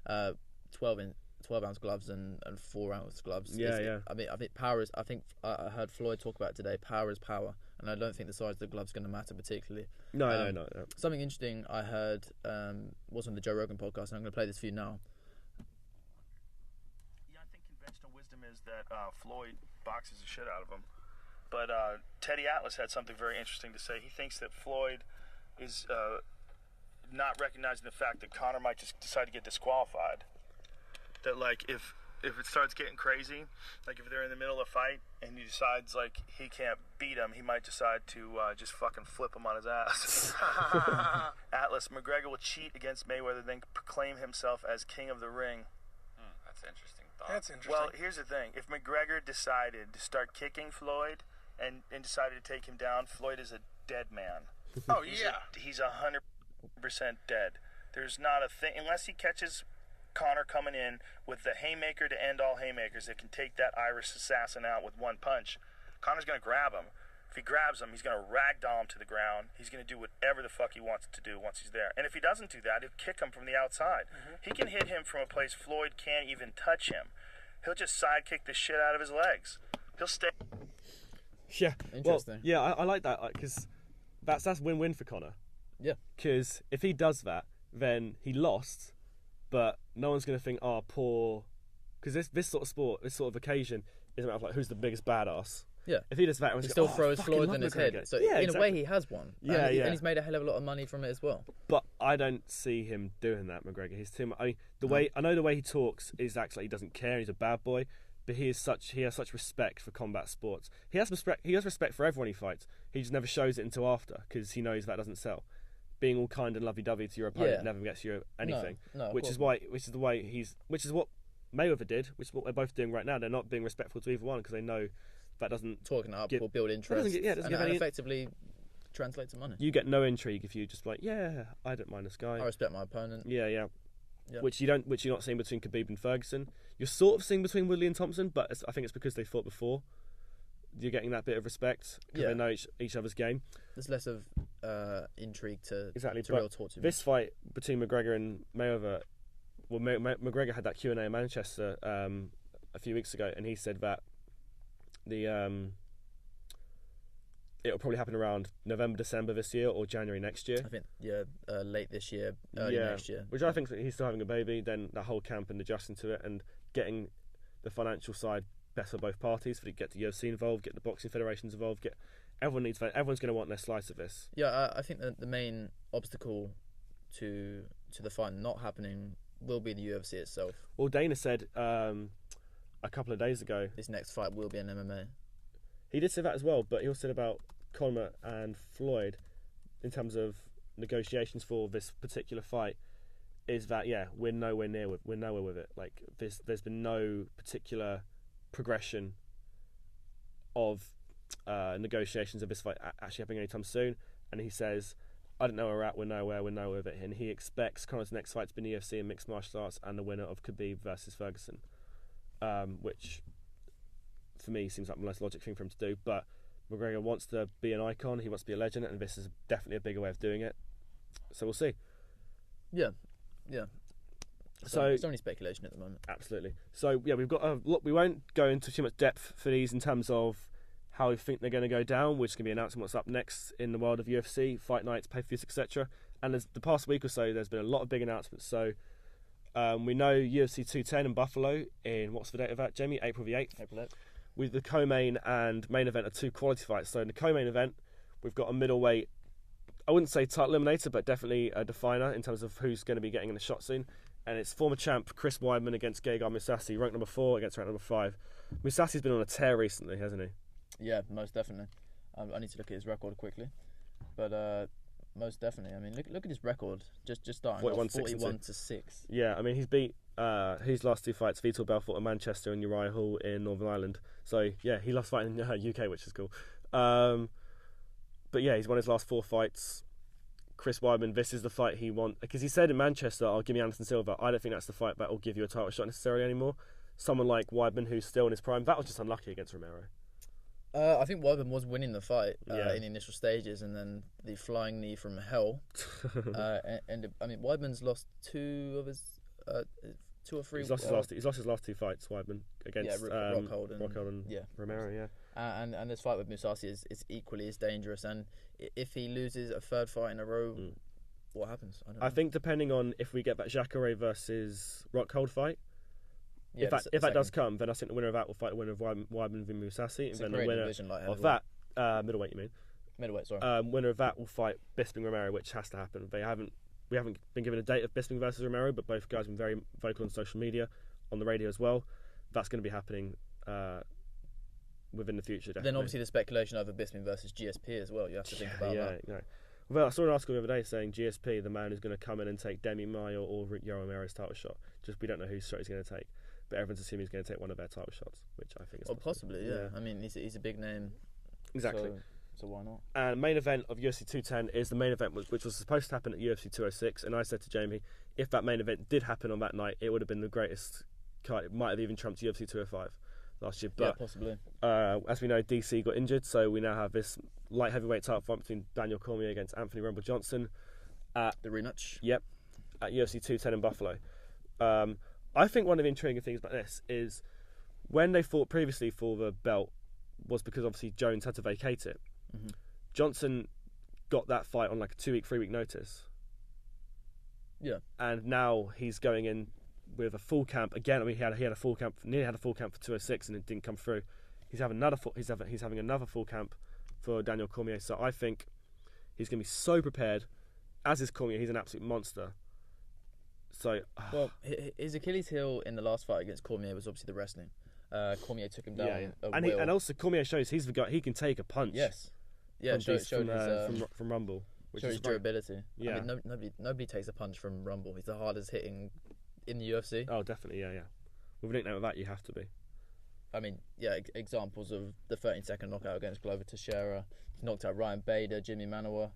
12-ounce gloves and 4-ounce gloves. Yeah. I think power is. I think I heard Floyd talk about it today. Power is power, and I don't think the size of the glove's going to matter particularly. No. Something interesting I heard was on the Joe Rogan podcast, and I'm going to play this for you now. Yeah, I think conventional wisdom is that Floyd boxes the shit out of him. But Teddy Atlas had something very interesting to say. He thinks that Floyd is not recognizing the fact that Conor might just decide to get disqualified. That, like, if it starts getting crazy, like if they're in the middle of a fight and he decides, like, he can't beat him, he might decide to just fucking flip him on his ass. Atlas, McGregor will cheat against Mayweather, then proclaim himself as king of the ring. That's an interesting thought. That's interesting. Well, here's the thing. If McGregor decided to start kicking Floyd and decided to take him down, Floyd is a dead man. Oh, He's 100% dead. There's not a thing, unless he catches Conor coming in with the haymaker to end all haymakers that can take that Irish assassin out with one punch. Conor's going to grab him. If he grabs him, he's going to ragdoll him to the ground. He's going to do whatever the fuck he wants to do once he's there. And if he doesn't do that, he'll kick him from the outside. He can hit him from a place Floyd can't even touch him. He'll just sidekick the shit out of his legs. He'll stay. Yeah. Interesting. Well, I like that, because that's win-win for Conor. Yeah. Because if he does that, then he lost, but no one's going to think, oh, poor. Because this sort of sport, this sort of occasion, is a matter of like who's the biggest badass. Yeah. If he does that, he still throws Floyd in his head. So in a way, he has won. Yeah, and he's made a hell of a lot of money from it as well. But I don't see him doing that, McGregor. He's too much. I mean, I know the way he talks is actually he doesn't care. He's a bad boy. But he has such respect for combat sports. He has respect for everyone he fights. He just never shows it until after, because he knows that doesn't sell. Being all kind and lovey-dovey to your opponent never gets you anything. No, which is what Mayweather did, which is what they're both doing right now. They're not being respectful to either one because they know that doesn't talking up will build interest. Doesn't and effectively translate to money. You get no intrigue if you just like, I don't mind this guy. I respect my opponent. Yeah. Which you're not seeing between Khabib and Ferguson. You're sort of seeing between Woodley and Thompson, but I think it's because they fought before. You're getting that bit of respect because they know each other's game. There's less of intrigue to but real talk to. This fight between McGregor and Mayweather, well, McGregor had that Q&A in Manchester a few weeks ago, and he said that it'll probably happen around November, December this year or January next year. I think late this year, early next year. Which I think he's still having a baby. Then that whole camp and adjusting to it and getting the financial side best for both parties. For get the UFC involved, get the boxing federations involved. Everyone's going to want their slice of this. Yeah, I think that the main obstacle to the fight not happening will be the UFC itself. Well, Dana said a couple of days ago This next fight will be an MMA. he did say that as well, but he also said about Conor and Floyd in terms of negotiations for this particular fight. Is that we're nowhere with it. Like there's been no particular progression of negotiations of this fight actually happening anytime soon. And he says, I don't know where we're at. We're nowhere with it. And he expects Conor's next fight to be in the UFC in mixed martial arts and the winner of Khabib versus Ferguson, which for me seems like the most logical thing for him to do. But McGregor wants to be an icon. He wants to be a legend, and this is definitely a bigger way of doing it. So we'll see. Yeah. So it's only speculation at the moment. Absolutely. So we've got a lot. We won't go into too much depth for these in terms of how we think they're going to go down. We're just going to be announcing what's up next in the world of UFC, fight nights, pay-per-views, etc. And the past week or so, there's been a lot of big announcements. So we know UFC 210 in Buffalo in, what's the date of that, Jamie? April the 8th. April 8th. With the co-main and main event are two quality fights. So in the co-main event, we've got a middleweight, I wouldn't say title eliminator, but definitely a definer in terms of who's going to be getting in the shot soon. And it's former champ Chris Weidman against Gegard Mousasi, ranked number 4 against ranked number 5. Mousasi's been on a tear recently, hasn't he? Yeah, most definitely. I need to look at his record quickly, but most definitely. I mean, look at his record. Just starting 41 to 6. Yeah, I mean he's beat his last two fights: Vitor Belfort in Manchester and Uriah Hall in Northern Ireland. So yeah, he lost fighting in UK, which is cool. But yeah, he's won his last 4 fights. Chris Weidman, this is the fight he won, because he said in Manchester, "I'll give me Anderson Silva." I don't think that's the fight that will give you a title shot necessarily anymore. Someone like Weidman, who's still in his prime, that was just unlucky against Romero. I think Weidman was winning the fight in the initial stages, and then the flying knee from hell. and I mean, Weidman's lost 2 of his 2 or 3. He's lost his last 2 fights. Weidman against Rockhold and Romero. Yeah. And this fight with Mousasi is equally as dangerous. And if he loses a 3rd fight in a row, what happens? I don't know. I think depending on if we get that Jacare versus Rockhold fight. Yeah, if that does come, then I think the winner of that will fight the winner of Weidman v Mousasi, and then the winner of that middleweight. You mean middleweight? Sorry. Winner of that will fight Bisping Romero, which has to happen. We haven't been given a date of Bisping versus Romero, but both guys have been very vocal on social media, on the radio as well. That's going to be happening within the future. Definitely. Then obviously the speculation over Bisping versus GSP as well. You have to think about that. Yeah. Well, I saw an article the other day saying GSP, the man who's going to come in and take Demi Maia or Yoel Romero's title shot. Just we don't know whose shot he's going to take. But everyone's assuming he's going to take one of their title shots, which I think is possibly, yeah. I mean, he's a big name. Exactly. So why not? And main event of UFC 210 is the main event which was supposed to happen at UFC 206. And I said to Jamie, if that main event did happen on that night, it would have been the greatest card. It might have even trumped UFC 205 last year. But possibly. As we know, DC got injured, so we now have this light heavyweight title fight between Daniel Cormier against Anthony Rumble Johnson. The rematch. Yep. At UFC 210 in Buffalo. I think one of the intriguing things about this is when they fought previously for the belt was because obviously Jones had to vacate it. Mm-hmm. Johnson got that fight on like a 2-week, 3-week notice. Yeah. And now he's going in with a full camp again. I mean, he had a full camp, nearly had a full camp for 206, and it didn't come through. He's having another full camp for Daniel Cormier. So I think he's going to be so prepared. As is Cormier, he's an absolute monster. So, his Achilles heel in the last fight against Cormier was obviously the wrestling. Cormier took him down. And also Cormier shows he's the guy. He can take a punch. Yes. Yeah. From Rumble. Which showed his durability. Yeah. I mean, nobody takes a punch from Rumble. He's the hardest hitting in the UFC. Oh, definitely. Yeah. With a nickname of that, you have to be. I mean, examples of the 13-second knockout against Glover Teixeira. He's knocked out Ryan Bader, Jimmy Manuwa.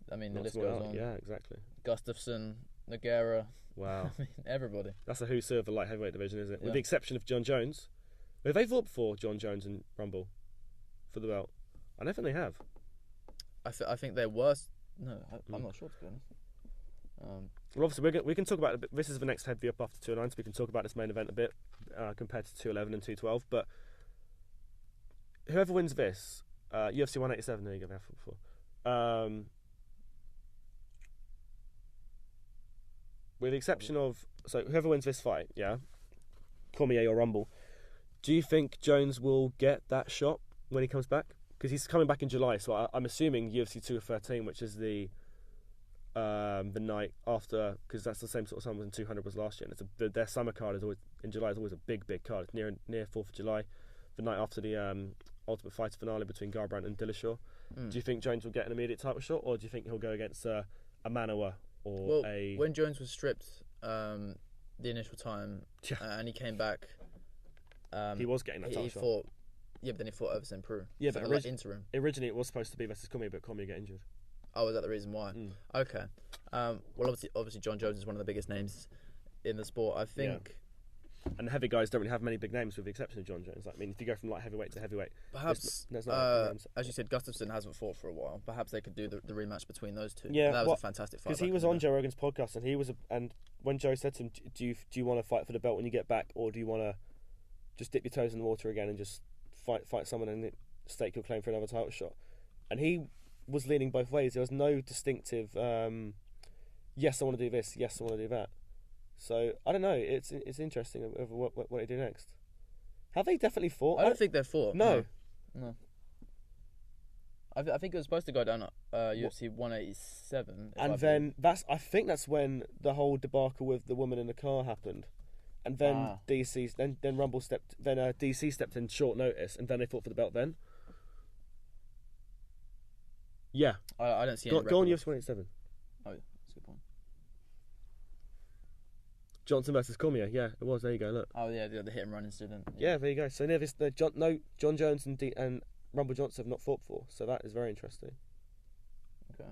I mean, the list goes on. Yeah, exactly. Gustafsson, Nogueira. Wow. I mean, everybody. That's a who's who of the light heavyweight division, isn't it? Yeah. With the exception of John Jones. Have they fought before, John Jones and Rumble, for the belt? I don't think they have. I think they were. No, I'm not sure, to be honest. Well, obviously, we can talk about it. This is the next heavy up after 209, so we can talk about this main event a bit compared to 211 and 212. But whoever wins this, UFC 187, there you go, we have before. With the exception of, so whoever wins this fight, Cormier or Rumble, do you think Jones will get that shot when he comes back? Because he's coming back in July, so I'm assuming UFC 213, which is the the night after, because that's the same sort of summer when 200 was last year. And their summer card is always in July. Is always a big card. It's near 4th of July, the night after the Ultimate Fighter finale between Garbrandt and Dillashaw. Do you think Jones will get an immediate title shot, or do you think he'll go against a Manoa or a? When Jones was stripped the initial time, and he came back, he was getting that title shot. But then he fought Everson Peru. Yeah, but interim. Originally it was supposed to be versus Cormier, but Cormier got injured. Oh, was that the reason why? Okay. Well, obviously, John Jones is one of the biggest names in the sport. I think. Yeah. And the heavy guys don't really have many big names, with the exception of John Jones. Like, I mean, if you go from light heavyweight to heavyweight, perhaps as you said, Gustafsson hasn't fought for a while. Perhaps they could do the rematch between those two. Yeah, that was a fantastic fight. Because he was on Joe Rogan's podcast, and when Joe said to him, "Do you want to fight for the belt when you get back, or do you want to just dip your toes in the water again and just fight someone and stake your claim for another title shot?" And he was leaning both ways. There was no distinctive, yes, I want to do this, yes, I want to do that. So I don't know. It's interesting of what they do next. Have they definitely fought? I don't think they've fought. No. I think it was supposed to go down at UFC 187. And then I think that's when the whole debacle with the woman in the car happened, and then then Rumble stepped, then DC stepped in short notice, and then they fought for the belt. Then. Yeah. I don't see. Go on UFC 187. Oh, that's a good point. Johnson versus Cormier, yeah, it was. There you go. Look. Oh yeah, the hit and run incident. Yeah, there you go. So John Jones and Rumble Johnson have not fought before, so that is very interesting. Okay.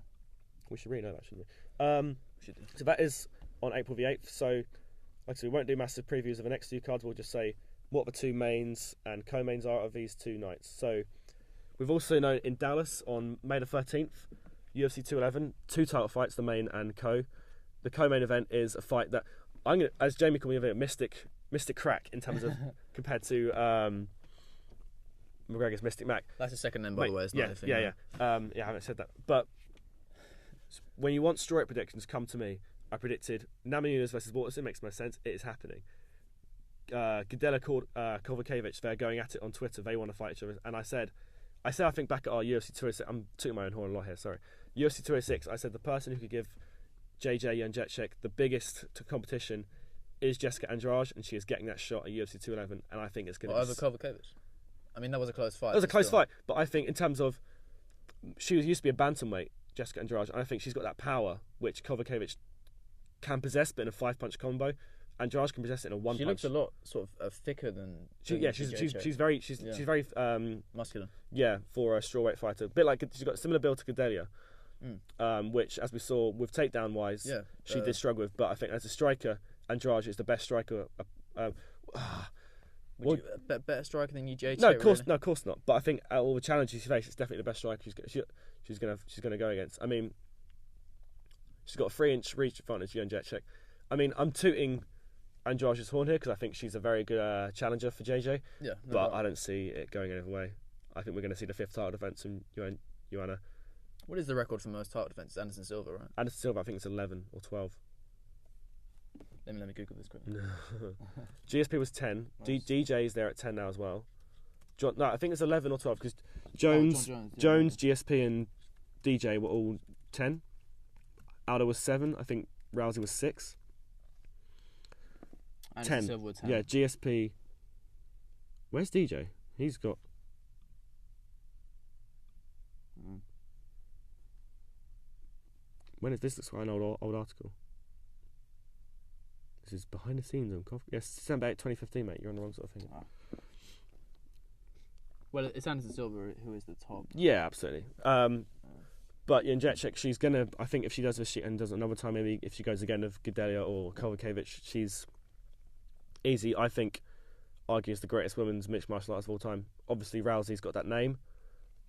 We should really know that, shouldn't we? We should do. So that is on April the 8th. So, like I said, we won't do massive previews of the next two cards. We'll just say what the two mains and co-mains are of these two nights. So, we've also known in Dallas on May the 13th, UFC 211, two title fights, the main and co. The co-main event is a fight that as Jamie called me, a mystic crack in terms of compared to McGregor's Mystic Mac. That's the second name, by the way. It's not anything. Yeah. I haven't said that. But when you want strawweight predictions, come to me. I predicted Namajunas versus Waters. It makes no sense. It is happening. Gadela called Kovacevic. They're going at it on Twitter. They want to fight each other. And I said I think back at our UFC 206. I'm tooting my own horn a lot here. Sorry. UFC 206. I said the person who could give JJ Jędrzejczyk the biggest competition is Jessica Andrade, and she is getting that shot at UFC 211. And I think it's going to be over Kovacevic. I mean, that was a close fight. It was a close fight, but I think in terms of she used to be a bantamweight, Jessica Andrade, and I think she's got that power which Kovacevic can possess, but in a 5-punch combo. Andrade can possess it in a 1-punch. She looks a lot sort of thicker than. She's very muscular. Yeah, for a strawweight fighter, a bit like she's got a similar build to Gadelia, which, as we saw with takedown wise, she did struggle with. But I think as a striker, Andrade is the best striker. Would you better striker than JJ? No, of course not. But I think out of all the challenges she faced, it's definitely the best striker she's gonna go against. I mean, she's got a 3-inch reach advantage, Jędrzejczyk. I mean, I'm tooting Andrade's horn here because I think she's a very good challenger for JJ. Yeah, but I don't see it going any other way. I think we're going to see the 5th title defense from Joanna. What is the record for most title defenses? Anderson Silva, right? Anderson Silva, I think it's 11 or 12. Let me Google this quickly. GSP was 10. Nice. DJ is there at 10 now as well. I think it's 11 or 12 because Jones, GSP, and DJ were all 10. Aldo was 7. I think Rousey was 6. Anderson 10. Silva was 10. Yeah, GSP. Where's DJ? He's got. When is this? Looks like an old article. This is behind the scenes on Coffee. Yes, December 8, 2015, mate. You're on the wrong sort of thing. Well, it's Anderson Silva who is the top. Yeah, absolutely. But Jędrzejczyk, she's gonna. I think if she does this and does it another time, maybe if she goes again of Gadelia or Kovacevic, she's easy. I think argues the greatest women's mixed martial artist of all time. Obviously, Rousey's got that name,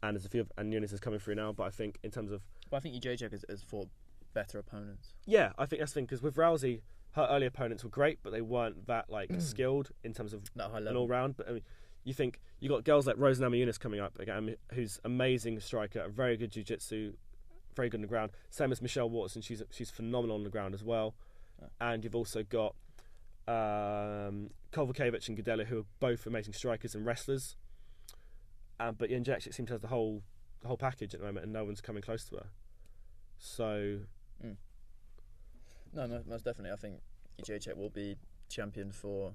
and there's a few, and Nunes is coming through now. But I think in terms of, I think Jędrzejczyk has fought better opponents. Yeah, I think that's the thing because with Rousey, her early opponents were great, but they weren't that skilled in terms of an all round. But I mean, you think you got girls like Rose Namajunas coming up again, who's amazing striker, a very good jiu-jitsu, very good on the ground. Same as Michelle Watson, she's phenomenal on the ground as well. Yeah. And you've also got Kovacevic and Gadelia, who are both amazing strikers and wrestlers. But Jędrzejczyk seems to have the whole package at the moment, and no one's coming close to her. So No, most definitely. I think Jacek will be champion for.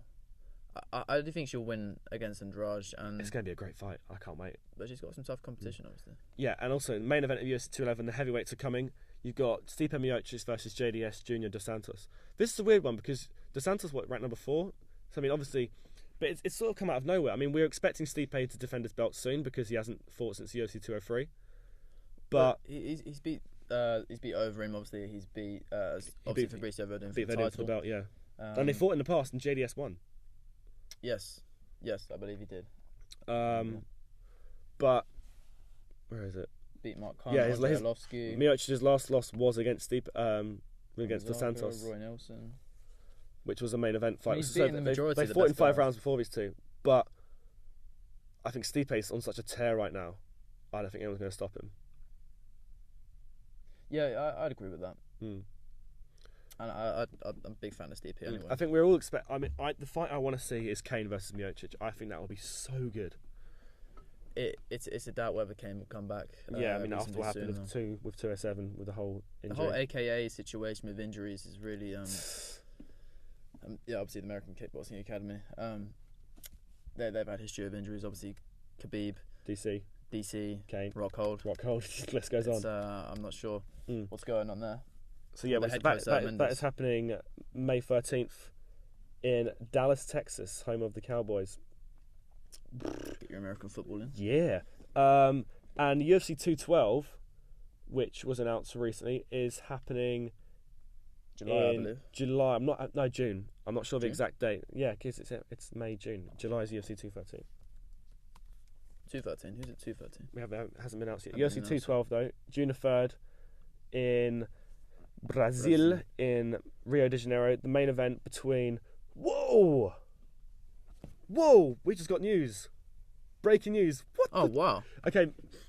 I do think she'll win against Andrade, and It's going to be a great fight. I can't wait. but she's got some tough competition, obviously. Yeah, and also the main event of UFC 211, the heavyweights are coming. You've got Stipe Miocic versus JDS Junior Dos Santos. This is a weird one because Dos Santos ranked number 4. So I mean, obviously, but it's sort of come out of nowhere. I mean, we're expecting Stipe to defend his belt soon because he hasn't fought since UFC 203. But he's beat Overeem. Obviously, he's beat Fabricio Verdun for the title. For the belt, yeah. And they fought in the past, and JDS won. Yes, I believe he did. But where is it? Beat Mark Khan. Yeah, Miocic's last loss was against Stipe, against Dos Santos, Roy Nelson, which was a main event fight. He's beaten the majority they of the fought in best 5 guys. rounds before these two, but I think Stipe's on such a tear right now. I don't think anyone's going to stop him. Yeah, I'd agree with that. Mm. And I'm a big fan of Stipe anyway. I think we're all the fight I want to see is Kane versus Miocic. I think that will be so good. It's a doubt whether Kane will come back. Yeah, I mean after what happened soon, with 207 with the whole injury. the whole AKA situation with injuries is really yeah, obviously the American Kickboxing Academy. They've had history of injuries. Obviously, Khabib, DC, Kane, Rockhold. List goes on. I'm not sure what's going on there. So yeah, that is happening May 13th in Dallas, Texas, home of the Cowboys. Get your American football in. Yeah. And UFC 212, which was announced recently, is happening July, I believe. July. June. I'm not sure the June? exact date. Yeah, because it's May, June. July is UFC 213. 213. Who's it? 213. It hasn't been announced yet. Haven't UFC been announced. 212 though, June the 3rd in Brazil, in Rio de Janeiro. The main event between Whoa! We just got news. Breaking news. Wow. Okay,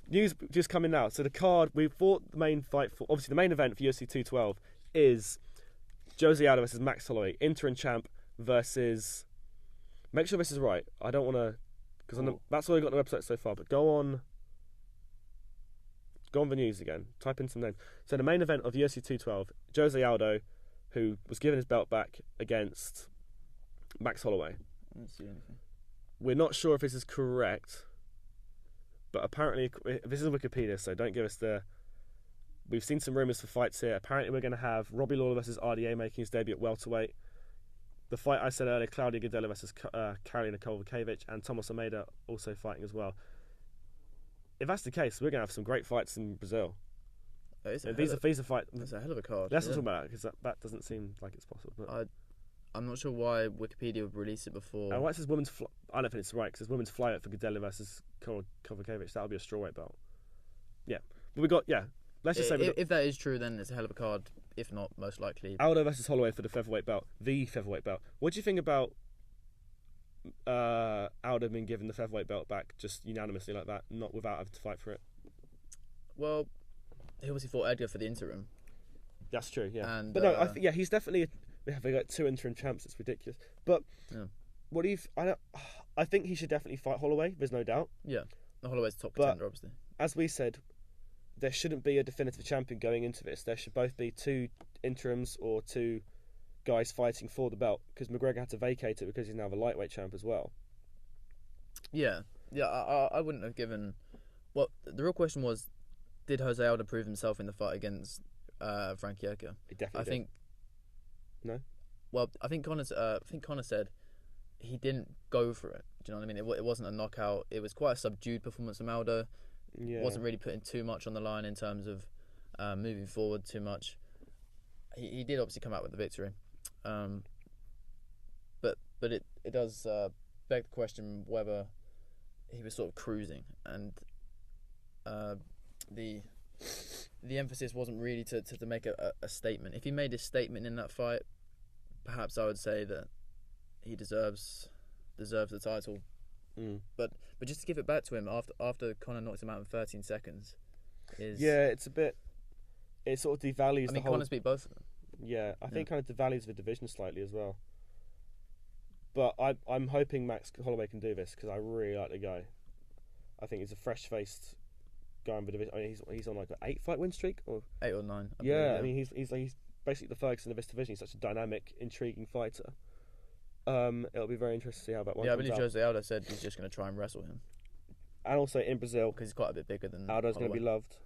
news just coming now. So the card, we fought the main fight for, obviously the main event for UFC 212 is Jose Aldo versus Max Holloway, interim champ versus. Make sure this is right. I don't want to, because that's all I got on the website so far. But go on the news again. Type in some names. So the main event of UFC 212, Jose Aldo, who was given his belt back against Max Holloway. I don't see anything. We're not sure if this is correct, but apparently this is Wikipedia, so don't give us the. We've seen some rumours for fights here. Apparently, we're going to have Robbie Lawler versus RDA making his debut at welterweight. The fight I said earlier, Claudia Gadelha versus Karolina Kowalkiewicz, and Thomas Almeida also fighting as well. If that's the case, we're going to have some great fights in Brazil. These are fights. That's a hell of a card. Let's not talk about that because that doesn't seem like it's possible. But I'm not sure why Wikipedia would release it before. and why it says women's? I don't think it's right because it's women's flyweight for Gadelha versus Kowalkiewicz. That would be a strawweight belt. Yeah, but we got Let's just say if that is true, then it's a hell of a card. If not, most likely Aldo versus Holloway for the featherweight belt. The featherweight belt. What do you think about Aldo being given the featherweight belt back just unanimously like that, not without having to fight for it? Well, he obviously fought Edgar for the interim. That's true. Yeah, And, but no, he's definitely. We got 2 interim champs. It's ridiculous. But what do you? I think he should definitely fight Holloway. There's no doubt. Yeah, the Holloway's top But contender, obviously. As we said, there shouldn't be a definitive champion going into this. There should both be 2 interims or 2 guys fighting for the belt because McGregor had to vacate it because he's now the lightweight champ as well. Yeah. I wouldn't have given. Well, the real question was, did Jose Aldo prove himself in the fight against Frankie Edgar? He definitely did. No. Well, I think Connor said he didn't go for it. Do you know what I mean? It wasn't a knockout. It was quite a subdued performance from Aldo. Yeah. Wasn't really putting too much on the line in terms of moving forward too much. He did obviously come out with the victory, but it does beg the question whether he was sort of cruising, and the emphasis wasn't really to make a statement. If he made a statement in that fight, perhaps I would say that he deserves the title. But just to give it back to him after Conor knocked him out in 13 seconds is... Yeah, it's a bit... It sort of devalues the whole... Conor's beat both of them. Yeah, I think kind of devalues the division slightly as well. But I'm hoping Max Holloway can do this because I really like the guy. I think he's a fresh-faced guy in the division. I mean, he's on like an 8-fight win streak, or 8 or 9. I mean, he's basically the Ferguson of this division. He's such a dynamic, intriguing fighter. It'll be very interesting to see how that one. Yeah, I believe Jose Aldo said he's just going to try and wrestle him. And also in Brazil, because he's quite a bit bigger than Aldo's going to be loved.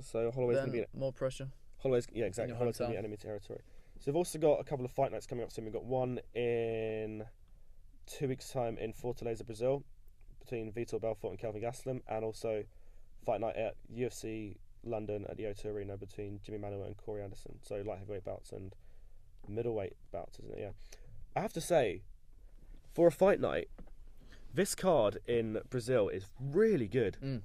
So Holloway's going to be more pressure. Holloway's exactly. Holloway's going to be enemy territory. So we've also got a couple of fight nights coming up soon. We've got one in 2 weeks' time in Fortaleza, Brazil, between Vitor Belfort and Kelvin Gastelum, and also fight night at UFC London at the O2 Arena between Jimmy Manuwa and Corey Anderson. So light heavyweight bouts and middleweight bouts, isn't it? Yeah. I have to say, for a fight night, this card in Brazil is really good.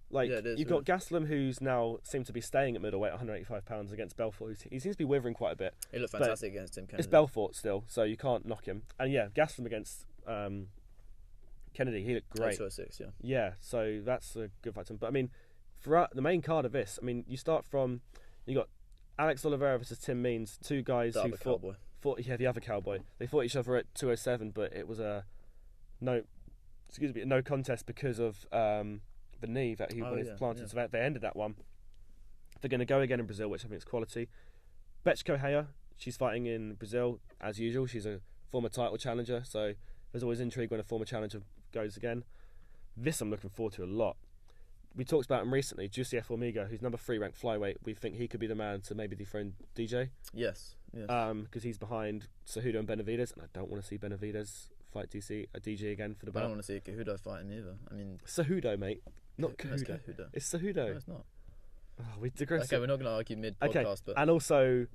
Like, you've got Gastelum, who's now seemed to be staying at middleweight, 185 pounds, against Belfort. He seems to be withering quite a bit. He looked fantastic against Tim Kennedy. It's Belfort still, so you can't knock him. And yeah, Gastelum against Kennedy, he looked great. 206, yeah. Yeah, so that's a good fight. But I mean, for the main card of this, I mean, you got Alex Oliveira versus Tim Means, two guys who fought the other cowboy. They fought each other at 207, but it was a no contest because of the knee that he planted. Yeah. So they ended that one. They're going to go again in Brazil, which I think is quality. Betch Correia, she's fighting in Brazil as usual. She's a former title challenger, so there's always intrigue when a former challenger goes again. This I'm looking forward to a lot. We talked about him recently, Jussier Formiga, who's number 3 ranked flyweight. We think he could be the man to maybe dethrone DJ. Yes. Because he's behind Cejudo and Benavidez, and I don't want to see Benavidez fight DJ again for the belt. I don't want to see Cejudo fighting either. I mean, Cejudo, mate, not Cejudo. It's Cejudo. No, it's not. Oh, we digress. Okay, we're not going to argue mid-podcast, but and also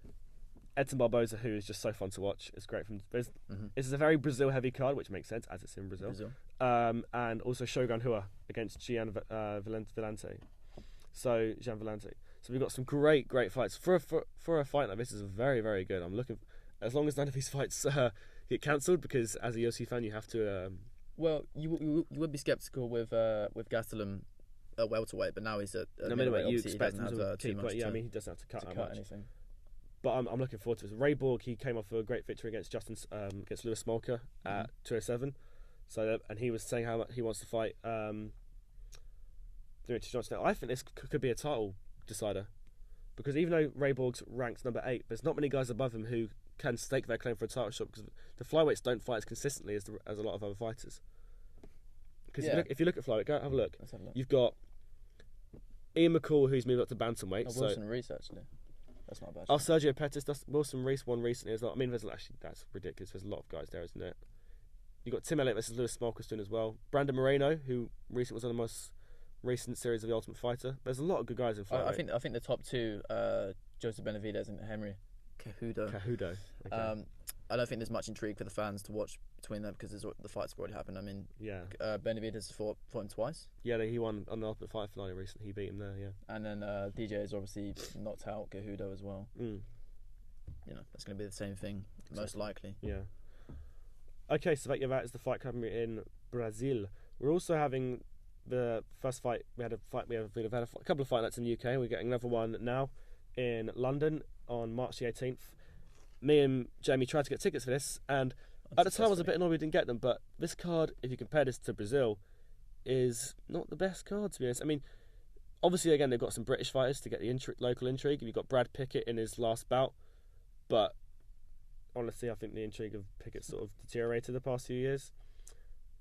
Edson Barboza, who is just so fun to watch. It's great from. This is a very Brazil-heavy card, which makes sense as it's in Brazil. And also Shogun Rua against Gian Vellante. So we've got some great fights for a fight like this. Is very, very good. I'm looking as long as none of these fights get cancelled, because as a UFC fan you have to. Well, you would be sceptical with Gastelum at welterweight, but now he's at middleweight. You expect him to keep, but I mean, he doesn't have to cut much. Anything. But I'm looking forward to this. Ray Borg, he came off a great victory against against Lewis Smolka at 207. So and he was saying how much he wants to fight Demetrius Johnson. I think this could be a title decider, because even though Ray Borg's ranked number 8, there's not many guys above him who can stake their claim for a title shot, because the flyweights don't fight as consistently as a lot of other fighters. Because if you look at flyweight, go have a look. Let's have a look. You've got Ian McCall, who's moved up to bantamweight. Wilson Reese, actually. That's not bad. Sergio Pettis, Wilson Reese won recently as well. I mean, that's ridiculous. There's a lot of guys there, isn't it? You've got Tim Elliott versus Lewis Smolka soon as well. Brandon Moreno, who recently was on the most recent series of The Ultimate Fighter. There's a lot of good guys in flyweight. I think the top two, Joseph Benavidez and Henry Cejudo. Okay. I don't think there's much intrigue for the fans to watch between them, because the fights have already happened. I mean, Benavidez fought him twice. Yeah, he won on the Ultimate Fighter finale recently. He beat him there, yeah. And then DJ has obviously knocked out Cejudo as well. That's going to be the same thing, most likely. Yeah. Okay, so that is the fight coming in Brazil. We're also having the first fight. We had a couple of fight nights in the UK. We're getting another one now in London on March the 18th. Me and Jamie tried to get tickets for this, and at the time I was a bit annoyed we didn't get them, but this card, if you compare this to Brazil, is not the best card, to be honest. I mean, obviously, again, they've got some British fighters to get the local intrigue. You've got Brad Pickett in his last bout, but honestly, I think the intrigue of Pickett sort of deteriorated the past few years.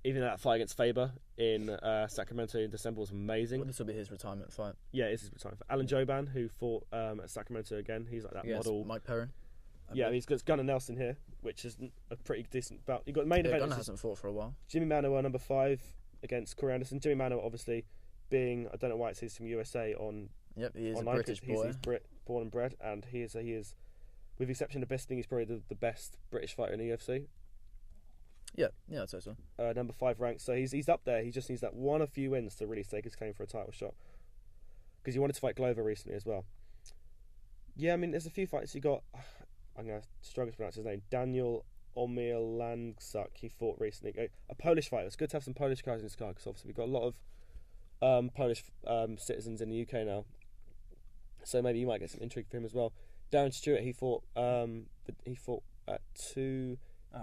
Even that fight against Faber in Sacramento in December was amazing. Well, this will be his retirement fight. Yeah, it's his retirement fight. Alan Joban, who fought at Sacramento again, he's like that model. Mike Perrin. Yeah, he's got Gunnar Nelson here, which is a pretty decent bout. You've got the main event. Gunnar hasn't fought for a while. Jimmy Manuwa, number 5, against Corey Anderson. Jimmy Manuwa, obviously, being, I don't know why it says from USA on. Yep, he is online, a British boy. He's born and bred, and he is, with the exception of Bisping, he's probably the best British fighter in the UFC. Yeah, I'd say so. Number 5 ranked, so he's up there. He just needs that one or few wins to really stake his claim for a title shot. Because he wanted to fight Glover recently as well. Yeah, I mean, there's a few fights. You got, I'm going to struggle to pronounce his name, Daniel Omielanczuk. He fought recently. A Polish fighter. It's good to have some Polish guys in this card, because obviously we've got a lot of Polish citizens in the UK now. So maybe you might get some intrigue for him as well. Darren Stewart, he fought at 2...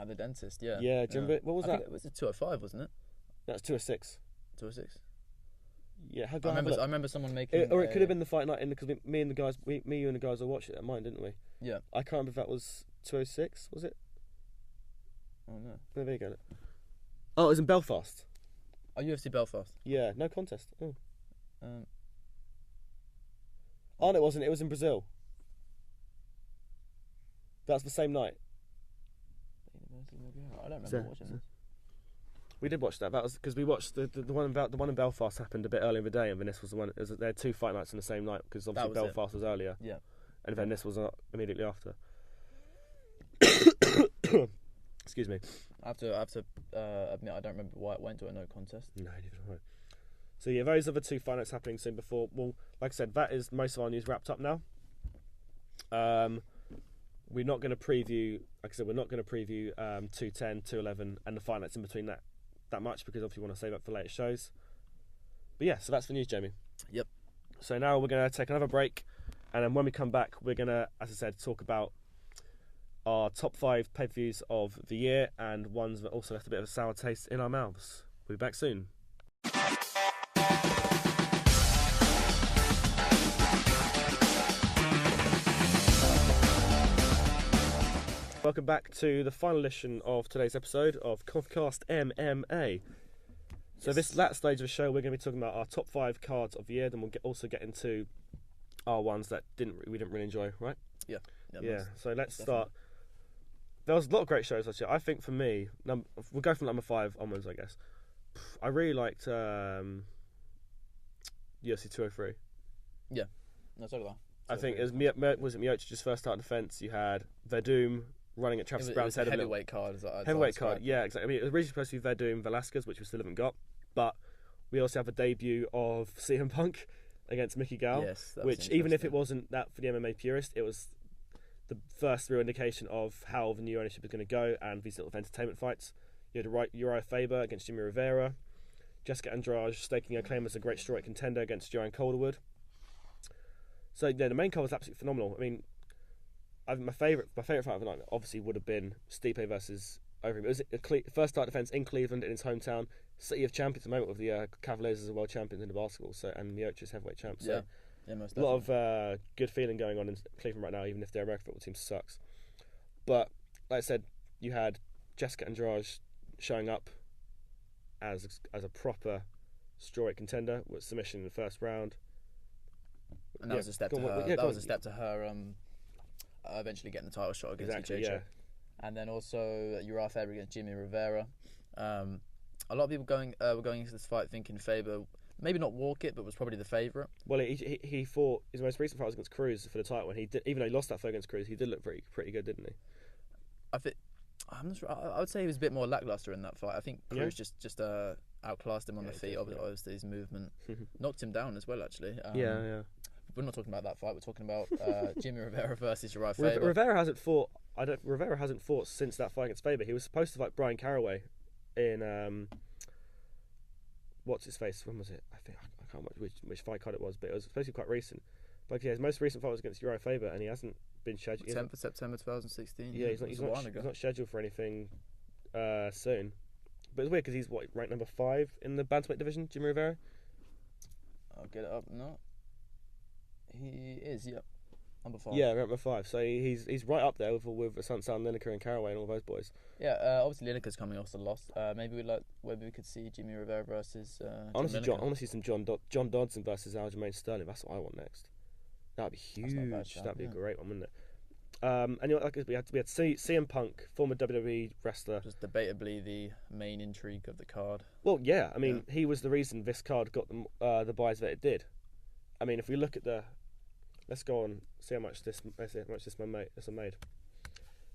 the dentist, yeah. Yeah, do you remember, what was that? It was a 205, wasn't it? That's 206. 206. Yeah, I remember someone making. Or it could have been the fight night because me and the guys, me, you and the guys all watched it at mine, didn't we? Yeah. I can't remember if that was 206. Was it? Oh no. There you go. Oh, it was in Belfast. Oh, UFC Belfast. Yeah, no contest. Oh. Um, Oh, no, it wasn't. It was in Brazil. That's the same night. I don't remember watching this. We did watch that. That was because we watched the one in Belfast happened a bit earlier in the day, and then this was the one. They had 2 fight nights on the same night because obviously Belfast was earlier. Yeah. And then this was immediately after. Excuse me. I have to admit I don't remember why it went to a no contest. No, neither do I. So yeah, those are the 2 fight nights happening soon before. Well, like I said, that is most of our news wrapped up now. We're not going to preview. Like I said, we're not going to preview 210, 211, and the fight nights in between that much because obviously we want to save that for later shows. But yeah, so that's the news, Jamie. Yep. So now we're going to take another break, and then when we come back, we're going to, as I said, talk about our top 5 pay-per-views of the year and ones that also left a bit of a sour taste in our mouths. We'll be back soon. Welcome back to the final edition of today's episode of CovCastMMA. So this last stage of the show, we're going to be talking about our top 5 cards of the year. Then we'll also get into our ones that we didn't really enjoy, right? Yeah. So let's start. There was a lot of great shows actually. I think for me, we'll go from number 5 onwards, I guess. I really liked UFC 203. Yeah. No, so did I. I think it was Miocic's first start defense. You had Verdum running at Travis Brown's head. Heavyweight card. Heavyweight card, yeah, exactly. I mean, it was originally supposed to be Verdum Velasquez, which we still haven't got. But we also have a debut of CM Punk against Mickey Gall, which even if it wasn't that for the MMA purist, it was the first real indication of how the new ownership is going to go and these sort of entertainment fights. You had Uriah Faber against Jimmy Rivera, Jessica Andrade staking her claim as a great strawweight contender against Joanne Calderwood. So yeah, the main card was absolutely phenomenal. I mean, my favourite fight of the night obviously would have been Stipe versus Overeem. It was a first start defence in Cleveland in his hometown, city of champions at the moment with the Cavaliers as the world champions in the basketball, and Miocic heavyweight champ. So most a lot of good feeling going on in Cleveland right now, even if their American football team sucks. But like I said, you had Jessica Andrade showing up as a proper strawweight contender with submission in the first round. And that was a step to her. That was a step to her eventually getting the title shot against EJ. Yeah. And then also Uriah Faber against Jimmy Rivera. A lot of people were going into this fight thinking Faber maybe not walk it, but was probably the favourite. Well, he fought his most recent fight was against Cruz for the title, and he did, even though he lost that fight against Cruz, he did look pretty good, didn't he? I'm not sure. I would say he was a bit more lackluster in that fight. I think Cruz just outclassed him on the feet. Obviously, his movement knocked him down as well. Actually, yeah. We're not talking about that fight. We're talking about Jimmy Rivera versus Uriah Faber. Rivera hasn't fought. Rivera hasn't fought since that fight against Faber. He was supposed to fight Brian Caraway in what's his face? When was it? I can't remember which fight card it was, but it was supposed to be quite recent. But yeah, his most recent fight was against Uriah Faber, and he hasn't been scheduled. 10th of September 2016. Yeah, he's not scheduled for anything soon. But it's weird because he's ranked number 5 in the bantamweight division. Jimmy Rivera. I'll get it up. No, he is. Yep, number 5. Yeah, number 5. So he's right up there with Sansan, Lineker, and Caraway, and all those boys. Yeah, obviously Lineker's coming off the loss. Maybe we could see Jimmy Rivera versus. I want to see some John Dodson versus Aljamain Sterling. That's what I want next. That'd be huge. That'd be a great one, wouldn't it? And we had CM Punk, former WWE wrestler, just debatably the main intrigue of the card. Well, yeah, I mean, he was the reason this card got the buys that it did. I mean, if we look at let's go on, see how much this one made.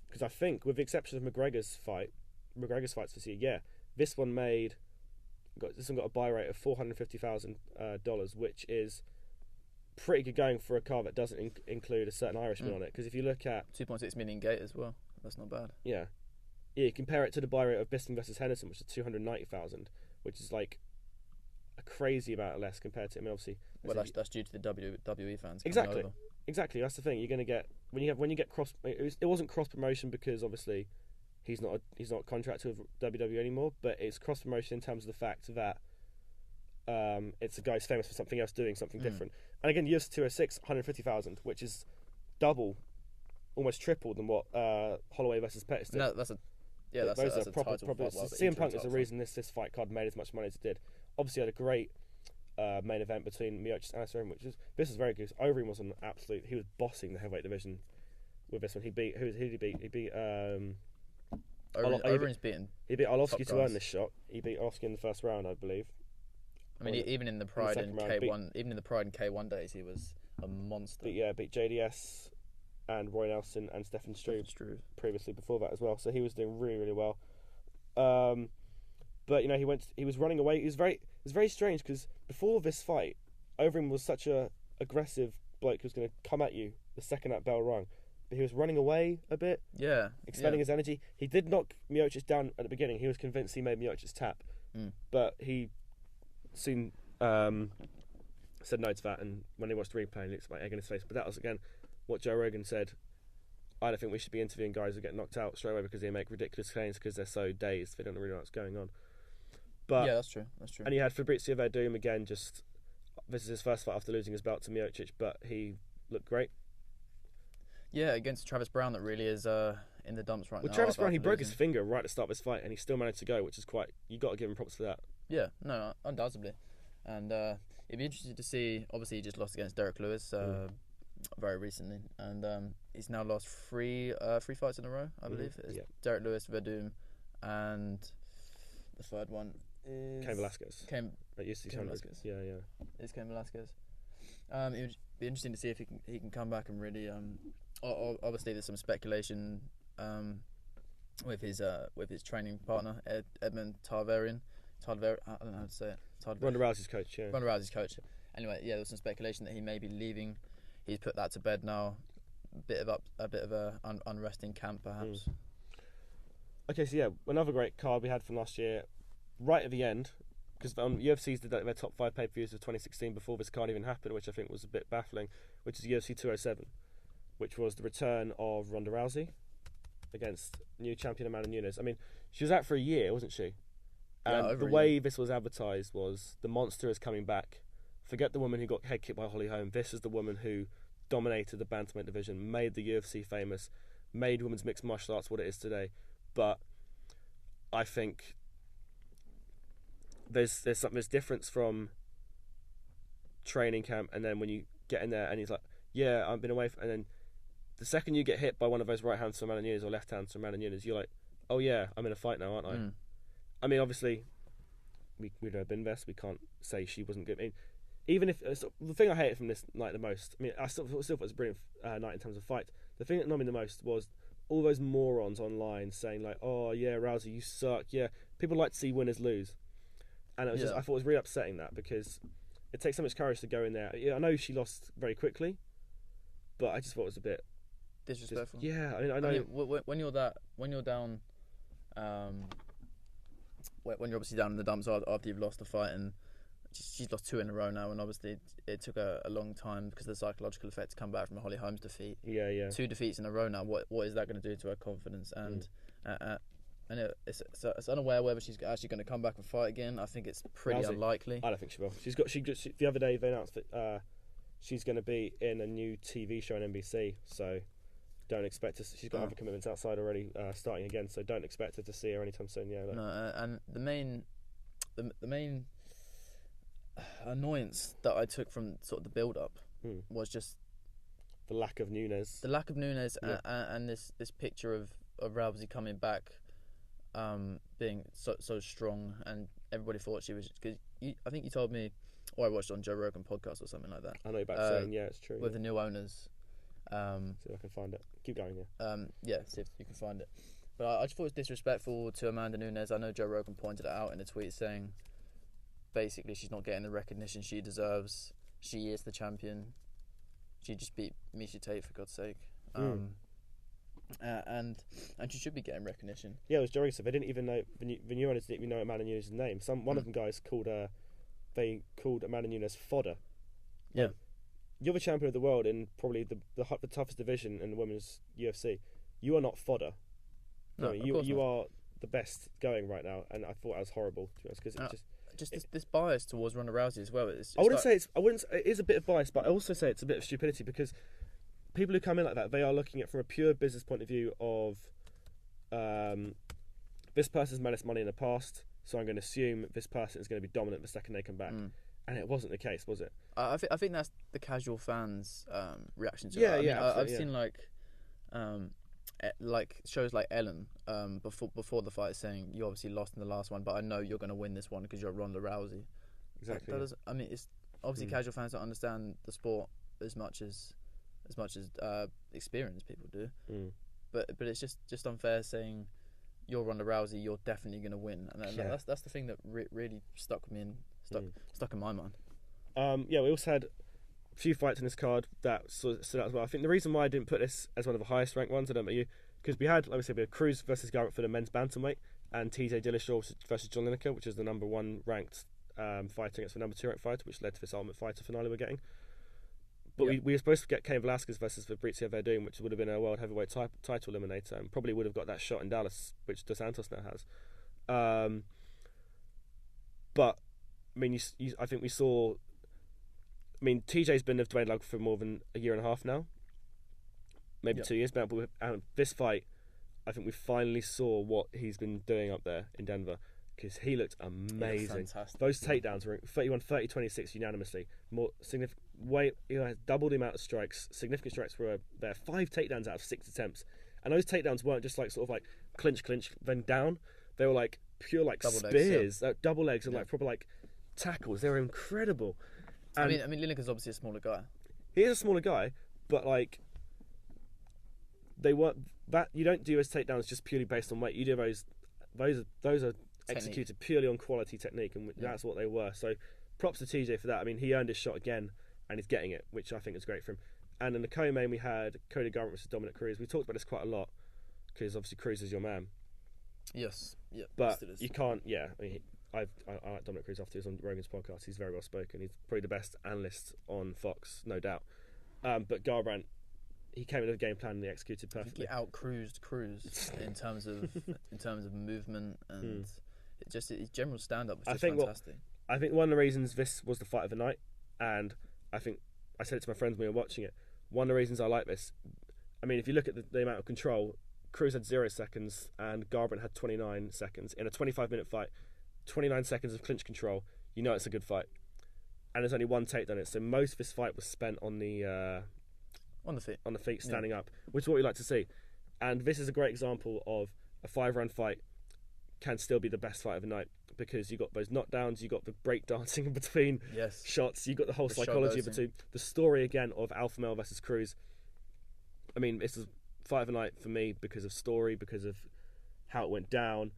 Because I think, with the exception of McGregor's fights this year, this one got a buy rate of $450,000, which is pretty good going for a card that doesn't include a certain Irishman on it. Because if you look at 2.6 million gate as well, that's not bad. Yeah, you compare it to the buy rate of Bisping versus Henderson, which is 290,000, which is like a crazy amount less compared to. I mean, obviously, that's due to the WWE fans. Exactly. That's the thing. You're going to get when you get cross. It wasn't cross promotion because obviously he's not contracted with WWE anymore, but it's cross promotion in terms of the fact that It's a guy who's famous for something else, doing something different. And again, UFC 206, 150,000, which is double, almost triple than what Holloway versus Pettis did. No, that's a proper fight. CM Punk is the reason this fight card made as much money as it did. Obviously, had a great main event between Miocic and Overeem, this was very good. Overeem was he was bossing the heavyweight division with this one. Who did he beat? He beat Overeem's beaten. He beat Arlovsky to earn this shot. He beat Arlovsky in the first round, I believe. I mean, even in the Pride and K1 days, he was a monster. Beat JDS and Roy Nelson and Stefan Struve previously before that as well. So he was doing really, really well. But he was running away. It was very strange because before this fight, Overeem was such a aggressive bloke who was going to come at you the second that bell rung. But he was running away a bit. Yeah. Expending his energy. He did knock Miocic down at the beginning. He was convinced he made Miocic tap. But he soon said no to that, and when he watched the replay, he looks like egg in his face. But that was, again, what Joe Rogan said. I don't think we should be interviewing guys who get knocked out straight away because they make ridiculous claims because they're so dazed. They don't really know what's going on. But yeah, that's true. And you had Fabrizio Verdum again. This is his first fight after losing his belt to Miocic, but he looked great. Yeah, against Travis Brown, that really is in the dumps right now. Well, Travis Brown, he broke his finger right at the start of this fight, and he still managed to go, which is you got to give him props for that. Yeah, no, undoubtedly. And it'd be interesting to see. Obviously, he just lost against Derek Lewis very recently, and he's now lost three fights in a row, I believe. It's Derek Lewis, Verdum, and the third one is Cain Velasquez. Cain Velasquez. Yeah. It's Cain Velasquez. It would be interesting to see if he can come back and really. Obviously, there's some speculation with his training partner Edmund Tarverian. I don't know how to say it. Ronda Rousey's coach. Yeah. Ronda Rousey's coach. Anyway, yeah, there's some speculation that he may be leaving. He's put that to bed now. A bit of a unrest in camp, perhaps. Okay, so yeah, another great card we had from last year, right at the end, because UFC's did their top 5 pay-per-views of 2016 before this card even happened, which I think was a bit baffling, which is UFC 207, which was the return of Ronda Rousey against new champion Amanda Nunes. I mean, she was out for a year, wasn't she? And the way this was advertised was the monster is coming back. Forget the woman who got head kicked by Holly Holm. This is the woman who dominated the bantamweight division, made the UFC famous, made women's mixed martial arts what it is today. But I think there's difference from training camp and then when you get in there and he's like, yeah, I've been away and then the second you get hit by one of those right hands from Amanda Nunes or left hands from Amanda Nunes, you're like, oh yeah, I'm in a fight now, aren't I? I mean, obviously, we've never been there, so we can't say she wasn't good. I mean, even if the thing I hated from this night the most, I mean, I still thought it was a brilliant night in terms of fight. The thing that annoyed me the most was all those morons online saying like, "Oh yeah, Rousey, you suck." Yeah, people like to see winners lose, and it was I thought it was really upsetting that because it takes so much courage to go in there. Yeah, I know she lost very quickly, but I just thought it was a bit disrespectful. I mean, I know when you're down. When you're obviously down in the dumps after you've lost the fight, and she's lost 2 in a row now, and obviously it took a long time because of the psychological effect to come back from Holly Holm's defeat. Yeah. 2 defeats in a row now. What is that going to do to her confidence? And it's unaware whether she's actually going to come back and fight again. I think it's pretty unlikely. I don't think she will. The other day they announced that she's going to be in a new TV show on NBC. So don't expect to. She's got other commitments outside already, starting again. So don't expect her to see her anytime soon. Yeah. No, and the main annoyance that I took from sort of the build-up was just the lack of Nunes. And this picture of Rousey coming back, being so strong, and everybody thought she was. Because I think you told me, or I watched on Joe Rogan podcast or something like that. I know you're about to saying, yeah, it's true. With the new owners. See if I can find it. Keep going, yeah. See if you can find it. But I just thought it was disrespectful to Amanda Nunes. I know Joe Rogan pointed it out in a tweet saying, basically, she's not getting the recognition she deserves. She is the champion. She just beat Miesha Tate, for God's sake. And she should be getting recognition. Yeah, it was Joe Rogan said they didn't even know the new owners didn't even know Amanda Nunes' name. One of them guys called Amanda Nunes fodder. Yeah. You're the champion of the world in probably the toughest division in the women's UFC. You are not fodder. No, you are the best going right now, and I thought that was horrible to be honest, because just this bias towards Ronda Rousey as well. I wouldn't say it is a bit of bias, but I also say it's a bit of stupidity because people who come in like that, they are looking at from a pure business point of view of this person's made us money in the past, so I'm going to assume this person is going to be dominant the second they come back. And it wasn't the case, was it? I think that's the casual fans' reaction to Yeah, it. I've yeah. seen like shows like Ellen before the fight saying you obviously lost in the last one, but I know you're going to win this one because you're Ronda Rousey. Exactly. It's obviously casual fans don't understand the sport as much as experienced people do. But it's just unfair saying you're Ronda Rousey, you're definitely going to win, and that's the thing that really stuck with me and stuck in my mind. We also had a few fights in this card that sort of stood out as well. I think the reason why I didn't put this as one of the highest ranked ones, I don't know about you, because we had, like we said, we had Cruz versus Garrett for the men's bantamweight, and TJ Dillashaw versus John Lineker, which is the number 1 ranked fighter against the number 2 ranked fighter, which led to this Ultimate Fighter finale we're getting. But we were supposed to get Cain Velasquez versus Fabrizio Verdun, which would have been a world heavyweight title eliminator, and probably would have got that shot in Dallas, which Dos Santos now has. But I mean, I think we saw. I mean, TJ's been with Dwayne Lug for more than a year and a half now, maybe 2 years now. But this fight, I think we finally saw what he's been doing up there in Denver, because he looked amazing. Those takedowns were 31-30, 26 unanimously. More significant, double the amount of strikes. Significant strikes were there. 5 takedowns out of 6 attempts, and those takedowns weren't just like sort of like clinch, then down. They were like pure like double spears, double legs, and like proper like tackles. They were incredible. And I mean, Lineker's obviously a smaller guy. He is a smaller guy, but like they weren't that. You don't do his takedowns just purely based on weight. You do those are executed purely on quality technique, and that's what they were. So props to TJ for that. I mean, he earned his shot again, and he's getting it, which I think is great for him. And in the co-main, we had Cody Garbrandt versus Dominic Cruz. We talked about this quite a lot because obviously Cruz is your man. Yes, yeah, but you can't. Yeah, I mean, I like Dominic Cruz after he was on Rogan's podcast. He's very well spoken. He's probably the best analyst on Fox, no doubt. But Garbrandt, he came in with a game plan and he executed perfectly. He out-cruised Cruz in terms of movement and his general stand-up was just fantastic. I think one of the reasons this was the fight of the night, and I think I said it to my friends when we were watching it, one of the reasons I like this, I mean, if you look at the amount of control, Cruz had 0 seconds and Garbrandt had 29 seconds. In a 25-minute fight, 29 seconds of clinch control, you know it's a good fight. And there's only 1 takedown in it, so most of this fight was spent on the feet, standing up, which is what we like to see. And this is a great example of a 5-round fight can still be the best fight of the night, because you got those knockdowns, you got the break dancing in between shots, you got the whole psychology of the two. The story again of Alpha Male versus Cruz. I mean, this is fight of the night for me because of story, because of how it went down.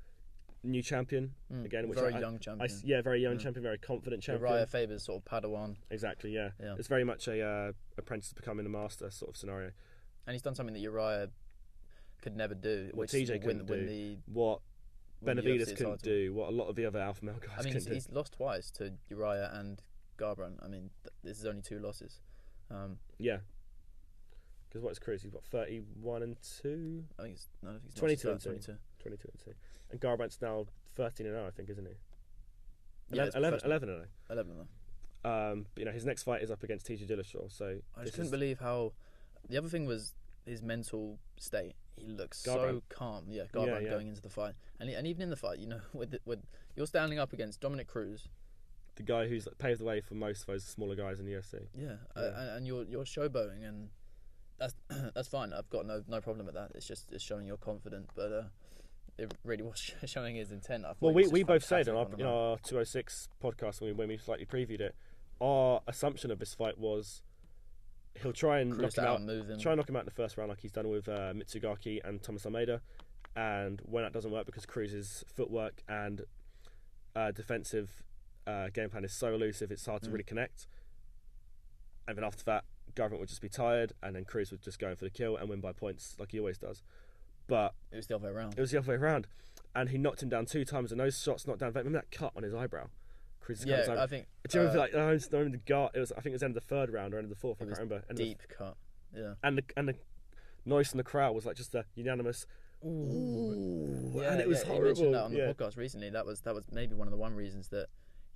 New champion again, which young champion. Very young champion, very confident champion. Uriah Faber's sort of Padawan. Exactly, yeah. It's very much a apprentice becoming a master sort of scenario. And he's done something that Uriah could never do. What TJ couldn't do. What Benavidez couldn't do. What a lot of the other alpha male guys couldn't do. He's lost twice to Uriah and Garbrandt. I mean, this is only 2 losses. Yeah. Because what's Cruz? He's got 31 and 2. I think it's 22 and 2. 22 and 2. And Garbrandt's now 13 and 0, I think, isn't he? Yeah, 11 and 0. 11 and 0. But his next fight is up against TJ Dillashaw. So I just couldn't believe how. The other thing was his mental state. He looks so calm. Yeah, Garbrandt going into the fight, and even in the fight, with you're standing up against Dominic Cruz, the guy who's paved the way for most of those smaller guys in the UFC. Yeah. And you're showboating, and that's fine. I've got no problem with that. It's showing you're confident, but it really was showing his intent. Well, we both said on our 206 podcast when we slightly previewed it, our assumption of this fight was he'll try and knock him out in the first round like he's done with Mitsugaki and Thomas Almeida, and when that doesn't work because Cruz's footwork and defensive game plan is so elusive, it's hard to really connect. And then after that, Garbrandt would just be tired, and then Cruz would just go in for the kill and win by points like he always does. But it was the other way around. And he knocked him down 2 times, and those shots knocked down. Remember that cut on his eyebrow? I think. Do you remember the guard? I think it was end of the 3rd round or end of the 4th. I can't remember. Deep cut. Yeah. And the noise in the crowd was like just a unanimous. Ooh. Yeah, and it was horrible. You mentioned that on the podcast recently. That was maybe one of the reasons that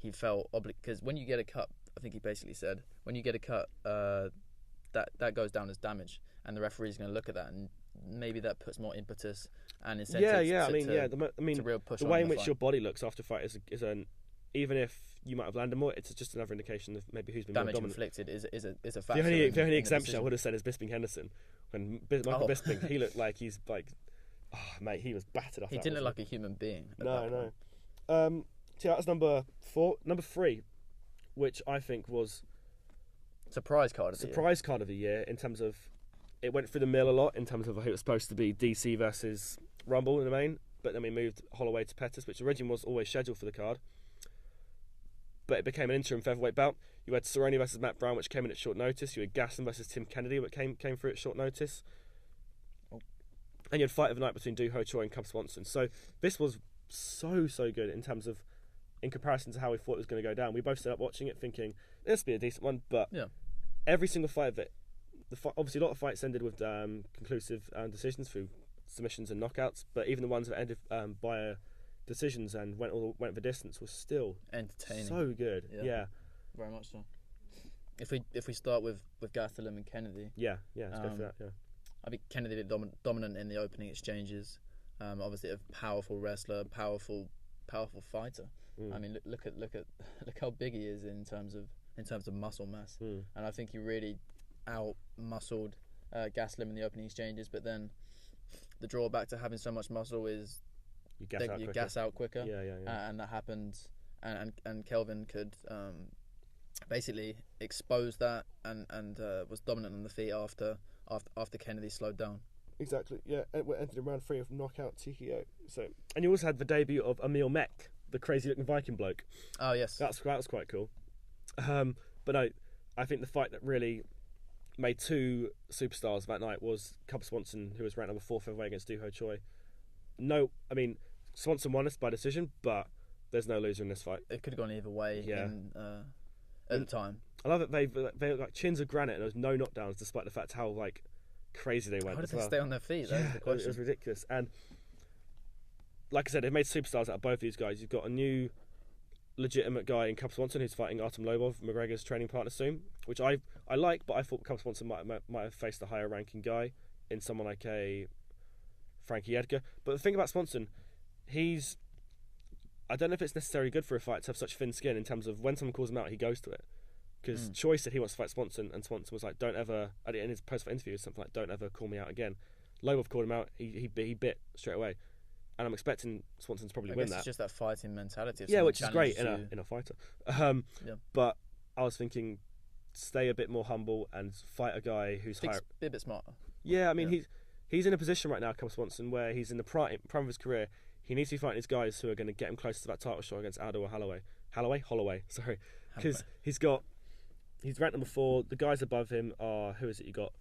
he felt obligated, because when you get a cut, I think he basically said, when you get a cut, that goes down as damage, and the referee's going to look at that, and maybe that puts more impetus and incentive. To real push the on way in in the which fight. your body looks after a fight is an, even if you might have landed more, it's just another indication of maybe who's been more Damage dominant. inflicted is a factor. The only in the exemption I decision. would have said is Bisping Henderson. When Michael Bisping, he looked like he's like, oh mate, he was battered off. He didn't look like a human being. No. So yeah, that's number 4. Number 3, which I think was Surprise card card of the year in terms of, it went through the mill a lot in terms of it was supposed to be DC versus Rumble in the main, but then we moved Holloway to Pettis, which originally was always scheduled for the card, but it became an interim featherweight bout. You had Cerrone versus Matt Brown, which came in at short notice. You had Gaston versus Tim Kennedy, which came through at short notice. And you had fight of the night between Do Ho Choi and Cub Swanson. So this was so good in terms of, in comparison to how we thought it was going to go down. We both set up watching it thinking this will be a decent one, but every single fight of it, obviously a lot of fights ended with conclusive decisions through submissions and knockouts, but even the ones that ended by decisions and went the distance was still entertaining, so good. Yeah, very much so. If we start with Gastelum and Kennedy, let's go for that. Yeah, I think Kennedy did dominant in the opening exchanges. Obviously a powerful wrestler, powerful fighter. I mean, look how big he is in terms of muscle mass, and I think he really out muscled Gastelum in the opening exchanges. But then the drawback to having so much muscle is you gas out quicker. And that happened, and Kelvin could basically expose that and was dominant on the feet after Kennedy slowed down. Exactly. Yeah, it entered in round 3 of knockout TKO. So, and you also had the debut of Emil Mech, the crazy looking Viking bloke. Oh yes, that was quite cool. But no, I think the fight that really made 2 superstars that night was Cub Swanson, who was ranked number 4 featherweight against Do Ho Choi. No, I mean Swanson won us by decision, but there's no loser in this fight. It could have gone either way. At the time, I love it. They look like chins of granite, and there was no knockdowns, despite the fact how like crazy they went. How did they stay on their feet? That was the question. It was ridiculous. And like I said, they've made superstars out of both these guys. You've got a new legitimate guy in Cub Swanson who's fighting Artem Lobov, McGregor's training partner soon, which I like, but I thought Cub Swanson might have faced a higher ranking guy in someone like a Frankie Edgar. But the thing about Swanson, I don't know if it's necessarily good for a fight to have such thin skin in terms of when someone calls him out, he goes to it. Because Choi said he wants to fight Swanson, and Swanson was like, don't ever, in his post-fight interview, something like, don't ever call me out again. Lobov called him out, he bit straight away. And I'm expecting Swanson to probably win that. It's just that fighting mentality. Yeah, which is great in a fighter. But I was thinking, stay a bit more humble and fight a guy who's higher. Be a bit smarter. Yeah, I mean, he's in a position right now, Cub Swanson, where he's in the prime of his career. He needs to be fighting these guys who are going to get him closer to that title shot against Aldo or Holloway. Sorry, because he's ranked number 4. The guys above him are, who is it? You got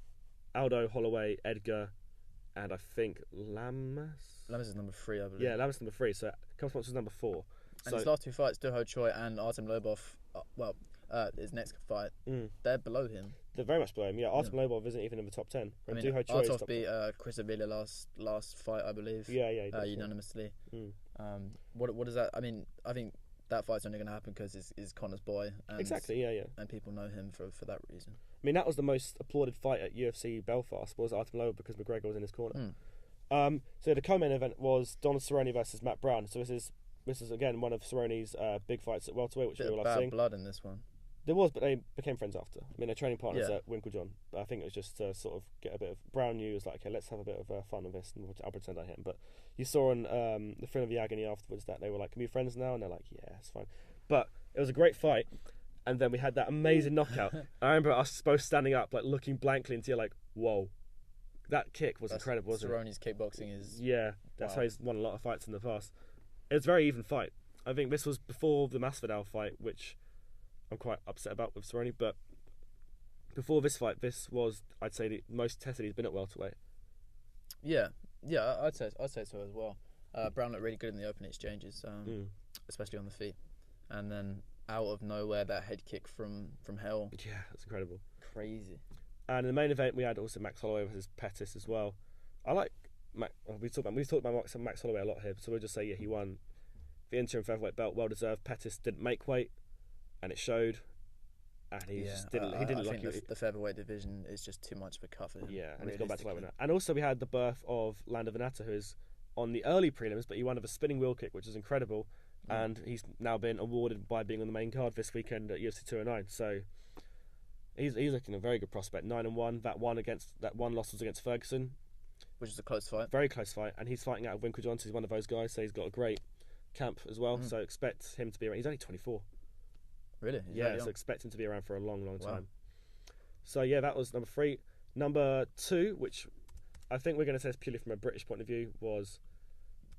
Aldo, Holloway, Edgar, and I think Lamas. Lamas is number 3, I believe. Yeah, Lamas number 3. So Cub Swanson's number 4. And his last 2 fights, Do Ho Choi and Artem Lobov, his next fight, they're below him. They're very much below him. Yeah, Artem Lobov isn't even in the top 10. I mean, Artem beat Chris Avila last fight, I believe. Yeah, he did, unanimously. What does that? I mean, I think that fight's only going to happen because it's Conor's boy. And, exactly. Yeah. And people know him for that reason. I mean, that was the most applauded fight at UFC Belfast, was Artem Lobov, because McGregor was in his corner. So the co-main event was Donald Cerrone versus Matt Brown. So this is again one of Cerrone's big fights at welterweight, which we all love seeing. Bad blood in this one. There was, but they became friends after. I mean, they're training partners at Winklejohn. But I think it was just to sort of get a bit of Brown knew was like, okay, let's have a bit of fun with this, and I'll pretend I hit him. But you saw on the Thrill of the Agony afterwards that they were like, can we be friends now? And they're like, yeah, it's fine. But it was a great fight, and then we had that amazing knockout. I remember us both standing up, like looking blankly into you, like, whoa, that kick was incredible, wasn't it? Cerrone's kickboxing is that's how he's won a lot of fights in the past. It was a very even fight. I think this was before the Masvidal fight, which I'm quite upset about with Cerrone, but before this fight, this was, I'd say, the most tested he's been at welterweight. Yeah, I'd say so as well. Brown looked really good in the opening exchanges, especially on the feet, and then out of nowhere that head kick from hell. Yeah, that's incredible. Crazy. And in the main event, we had also Max Holloway versus Pettis as well. I like Max. We've talked about Max Holloway a lot here, so we'll just say he won. the interim featherweight belt, well deserved. Pettis didn't make weight, and it showed. And he just didn't. He didn't think the featherweight division is just too much of a cut for him. Yeah, and he's gone back to lightweight now. And also we had the birth of Lando Venata, who is on the early prelims, but he won with a spinning wheel kick, which is incredible. And he's now been awarded by being on the main card this weekend at UFC 209. So he's looking a very good prospect. 9-1. That one loss was against Ferguson, which is a close fight. Very close fight, and he's fighting out of Winkle Johnson. He's one of those guys, so he's got a great camp as well. So expect him to be around. He's only 24. Really? So expect him to be around for a long, long time. So yeah, that was number 3. Number 2, which I think we're going to say is purely from a British point of view, was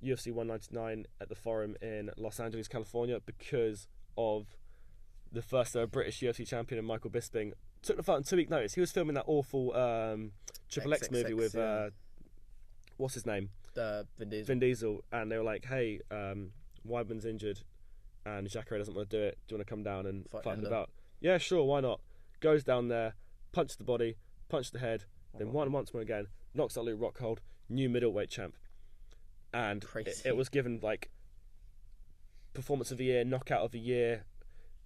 UFC 199 at the Forum in Los Angeles, California, because of the first British UFC champion, Michael Bisping, took the fight on 2-week notice. He was filming that awful Triple X movie with what's his name? Vin Diesel, and they were like, "Hey, Weidman's injured, and Jacare doesn't want to do it. Do you want to come down and fight him about?" Yeah, sure, why not? Goes down there, punches the body, punches the head, then won once more again, knocks out Luke Rockhold, new middleweight champ. And it was given like performance of the year, knockout of the year.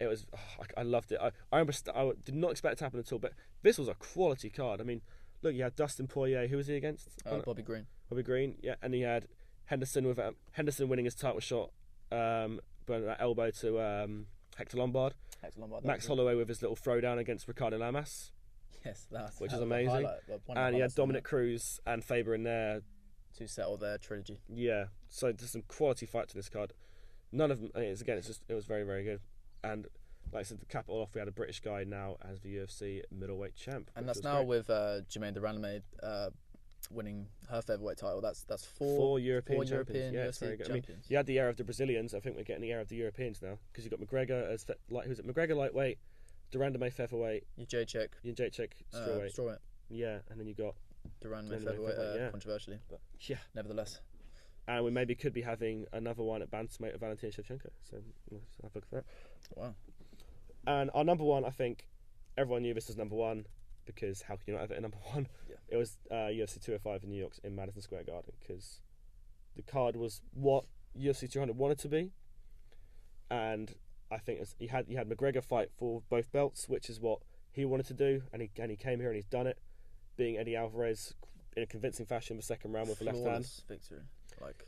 It was, I loved it. I did not expect it to happen at all, but this was a quality card. I mean, look, you had Dustin Poirier. Who was he against? Bobby Green. Bobby Green, yeah, and he had Henderson winning his title shot, burning that elbow to Hector Lombard. Max Holloway with his little throwdown against Ricardo Lamas. Yes, which is amazing. And you had Dominic Cruz and Faber in there to settle their trilogy. Yeah, so there's some quality fights in this card. None of them. It was very, very good. And like I said, to cap it all off, we had a British guy now as the UFC middleweight champ. And that's now with Jermaine Duraname winning her featherweight title. That's four European champions. Yeah, UFC very good. champions. I mean, you had the era of the Brazilians. I think we're getting the era of the Europeans now, because you've got McGregor as who's it? McGregor lightweight, Duraname featherweight, Jacek strawweight. Yeah, and then you got Duraname featherweight, controversially, but yeah, nevertheless. And we maybe could be having another one at bantamweight of Valentina Shevchenko. So let's have a look at that. Wow. And our number 1, I think everyone knew this was number 1, because how can you not have it at number 1? Yeah. It was UFC 205 in New York in Madison Square Garden, because the card was what UFC 200 wanted to be, and I think he had McGregor fight for both belts, which is what he wanted to do, and he came here and he's done it, beating Eddie Alvarez in a convincing fashion the second round with the left hand. Victory.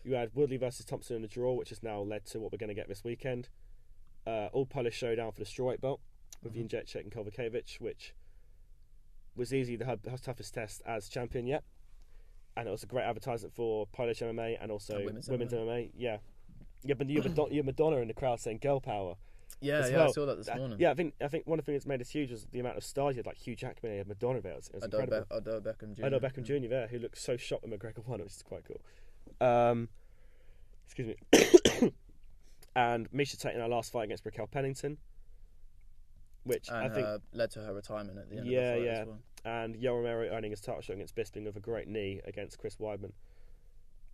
You had Woodley versus Thompson in the draw, which has now led to what we're going to get this weekend. All Polish showdown for the strawweight belt with Jędrzejczyk and Kovacevic, which was easily the toughest test as champion yet, and it was a great advertisement for Polish MMA and also women's MMA. Yeah, but you had Madonna in the crowd saying "girl power." Yeah, well. I saw that this morning. Yeah, I think one of the things that's made us huge was the amount of stars you had, like Hugh Jackman, you had Madonna there. It was incredible. Odell Beckham Jr. Odell Beckham Jr. there, who looked so shocked when McGregor won, which is quite cool. Excuse me. And Misha Tate in her last fight against Raquel Pennington, which I think led to her retirement at the end of the fight as well. And Yoel Romero earning his title shot against Bisping with a great knee against Chris Weidman.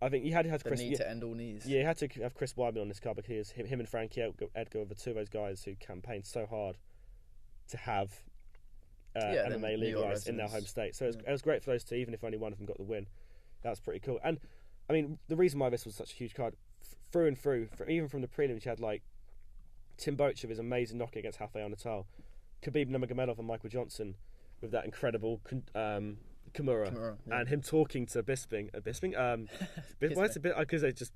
I think you had to have Chris. Need to end all knees. Yeah, you had to have Chris Weidman on this card, because him and Frankie Edgar were the two of those guys who campaigned so hard to have MMA legalized in their home state. So it was great for those two, even if only one of them got the win. That was pretty cool. And I mean, the reason why this was such a huge card, through and through, even from the prelims, you had like Tim Boetsch with his amazing knockout against Rafael Natal, Khabib Nurmagomedov and Michael Johnson with that incredible Kimura, and him talking to Bisping. Why is it because they just,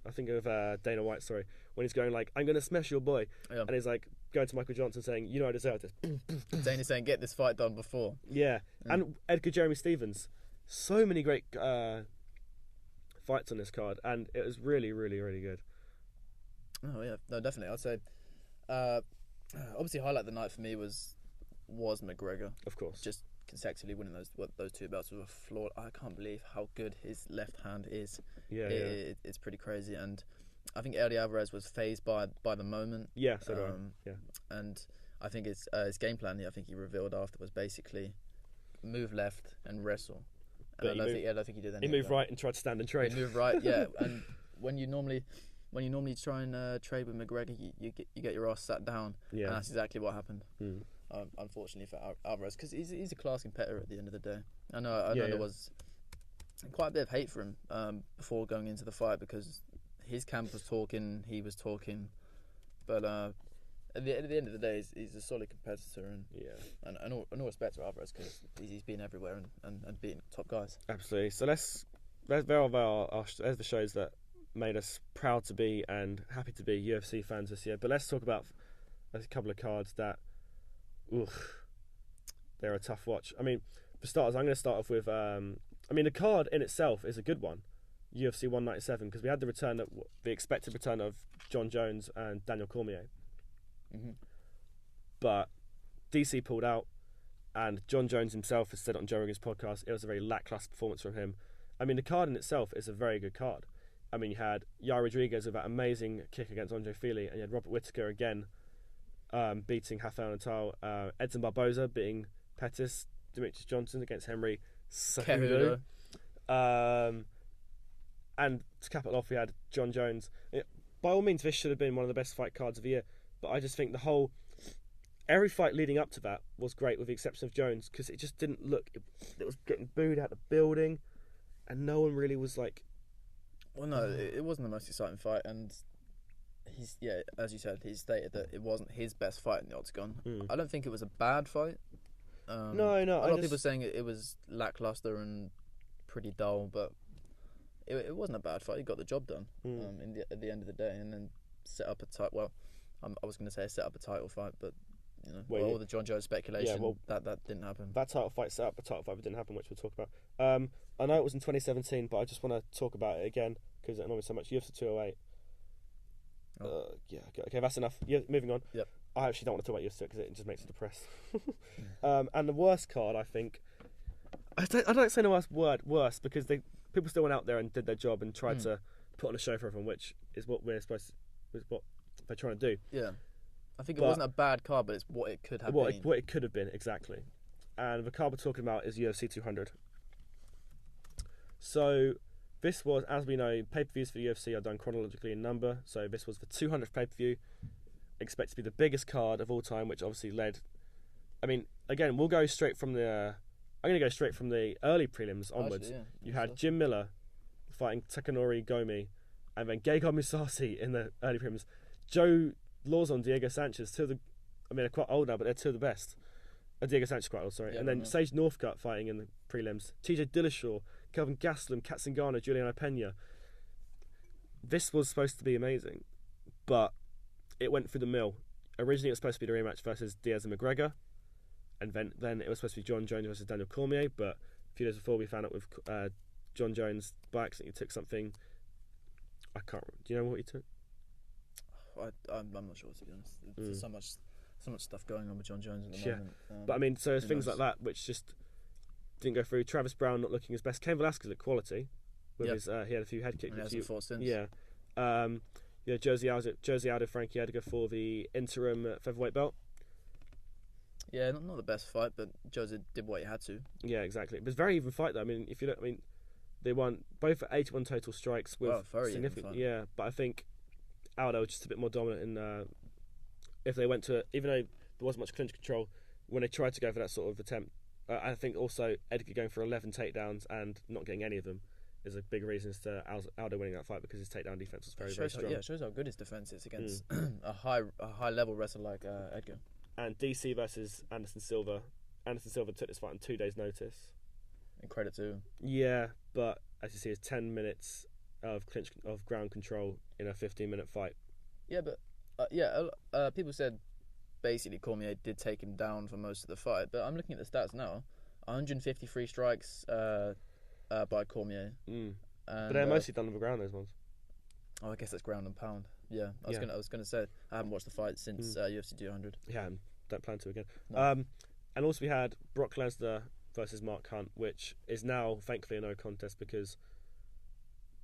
I think of Dana White, when he's going like, "I'm going to smash your boy," and he's like going to Michael Johnson saying, "You know I deserve this." Dana's saying, "Get this fight done before." Yeah, and Edgar Jeremy Stevens, so many great fights on this card, and it was really, really, really good. Oh yeah, no, definitely. I'd say, obviously, highlight of the night for me was McGregor, of course, just consecutively winning those two belts with a flawed. I can't believe how good his left hand is. It's pretty crazy, and I think Eddie Alvarez was phased by the moment. Yeah, so do I. Yeah, and I think his game plan. I think he revealed after was basically move left and wrestle. And I don't think he did anything. He moved right and tried to stand and trade. He moved right, yeah. And when you normally try and trade with McGregor, you get your ass sat down. Yeah, and that's exactly what happened. Unfortunately for Alvarez, because he's a class competitor at the end of the day. I know there was quite a bit of hate for him before going into the fight, because his camp was talking, he was talking, but at the end of the day, he's a solid competitor, and all respect to Alvarez because he's been everywhere and beating top guys. Absolutely. So there's the shows that made us proud to be and happy to be UFC fans this year. But let's talk about a couple of cards that, they're a tough watch. I mean, for starters, I'm going to start off with. The card in itself is a good one, UFC 197, because we had the expected return of John Jones and Daniel Cormier. Mm-hmm. But DC pulled out, and John Jones himself has said on Joe Rogan's podcast it was a very lackluster performance from him. I mean, the card in itself is a very good card. I mean, you had Yair Rodriguez with that amazing kick against Andre Fili, and you had Robert Whittaker again beating Rafael Natal, Edson Barboza beating Pettis, Demetrius Johnson against Henry Cejudo. And to cap it off, we had John Jones. By all means, this should have been one of the best fight cards of the year, but I just think every fight leading up to that was great, with the exception of Jones, because it just didn't look. It was getting booed out of the building, and no one really was like. Well, no, it wasn't the most exciting fight, and as you said, he stated that it wasn't his best fight in the octagon. I don't think it was a bad fight. No. A lot of people saying it was lackluster and pretty dull, but it wasn't a bad fight. He got the job done at the end of the day, and then set up a title. Well, I was going to say set up a title fight, but all the John Jones speculation that didn't happen. That title fight set up a title fight that didn't happen, which we'll talk about. I know it was in 2017, but I just want to talk about it again because it annoys me so much. UFC 208. Okay, that's enough. Moving on. Yep. I actually don't want to talk about UFC because it just makes me depressed. And the worst card, I think, I don't say the worst because people still went out there and did their job and tried to put on a show for everyone, which is what we're supposed to, is what they're trying to do. Yeah, I think it wasn't a bad card, but it's what it could have been. What it could have been, exactly. And the card we're talking about is UFC 200. So this was, as we know, pay-per-views for the UFC are done chronologically in number. So this was the 200th pay-per-view, expected to be the biggest card of all time, which obviously led. I mean, again, we'll go straight from the. I'm going to go straight from the early prelims onwards. Actually, yeah. You had Jim Miller fighting Takanori Gomi, and then Gegard Mousasi in the early prelims. Joe Lawson, Diego Sanchez, they're quite old now, but they're two of the best. Diego Sanchez quite old, sorry. Yeah, and then Sage Northcutt fighting in the prelims. TJ Dillashaw, Kelvin Gastelum, Kat Zingano, Juliana Pena. This was supposed to be amazing, but it went through the mill. Originally, it was supposed to be the rematch versus Diaz and McGregor, and then it was supposed to be John Jones versus Daniel Cormier, but a few days before we found out with John Jones by accident he took something. I can't remember. Do you know what he took? I'm not sure, to be honest. There's so much stuff going on with John Jones at the moment. But I mean, so there's things like that which just didn't go through. Travis Brown not looking his best. Ken Velasquez at quality with his he had a few head kicks. He hasn't fought since. Yeah. Josie Aldo, Frankie Edgar for the interim featherweight belt. Yeah, not the best fight, but Jose did what he had to. Yeah, exactly. It was a very even fight though. I mean, if you look, they won both at 81 total strikes with significant. Yeah, but I think Aldo was just a bit more dominant in. If they went to, even though there wasn't much clinch control, when they tried to go for that sort of attempt, I think also Edgar going for 11 takedowns and not getting any of them is a big reason as to Aldo winning that fight because his takedown defense was very strong. It shows how good his defense is against a high level wrestler like Edgar. And DC versus Anderson Silva. Anderson Silva took this fight on 2 days' notice. And credit to him. Yeah, but as you see, it's 10 minutes of ground control in a 15-minute fight. Yeah, but people said basically Cormier did take him down for most of the fight, but I'm looking at the stats now. 153 strikes by Cormier. But they're mostly done on the ground, those ones. Oh, I guess that's ground and pound. Yeah, I was gonna say I haven't watched the fight since UFC 200. Yeah, and don't plan to again. No. And also we had Brock Lesnar versus Mark Hunt, which is now thankfully a no contest because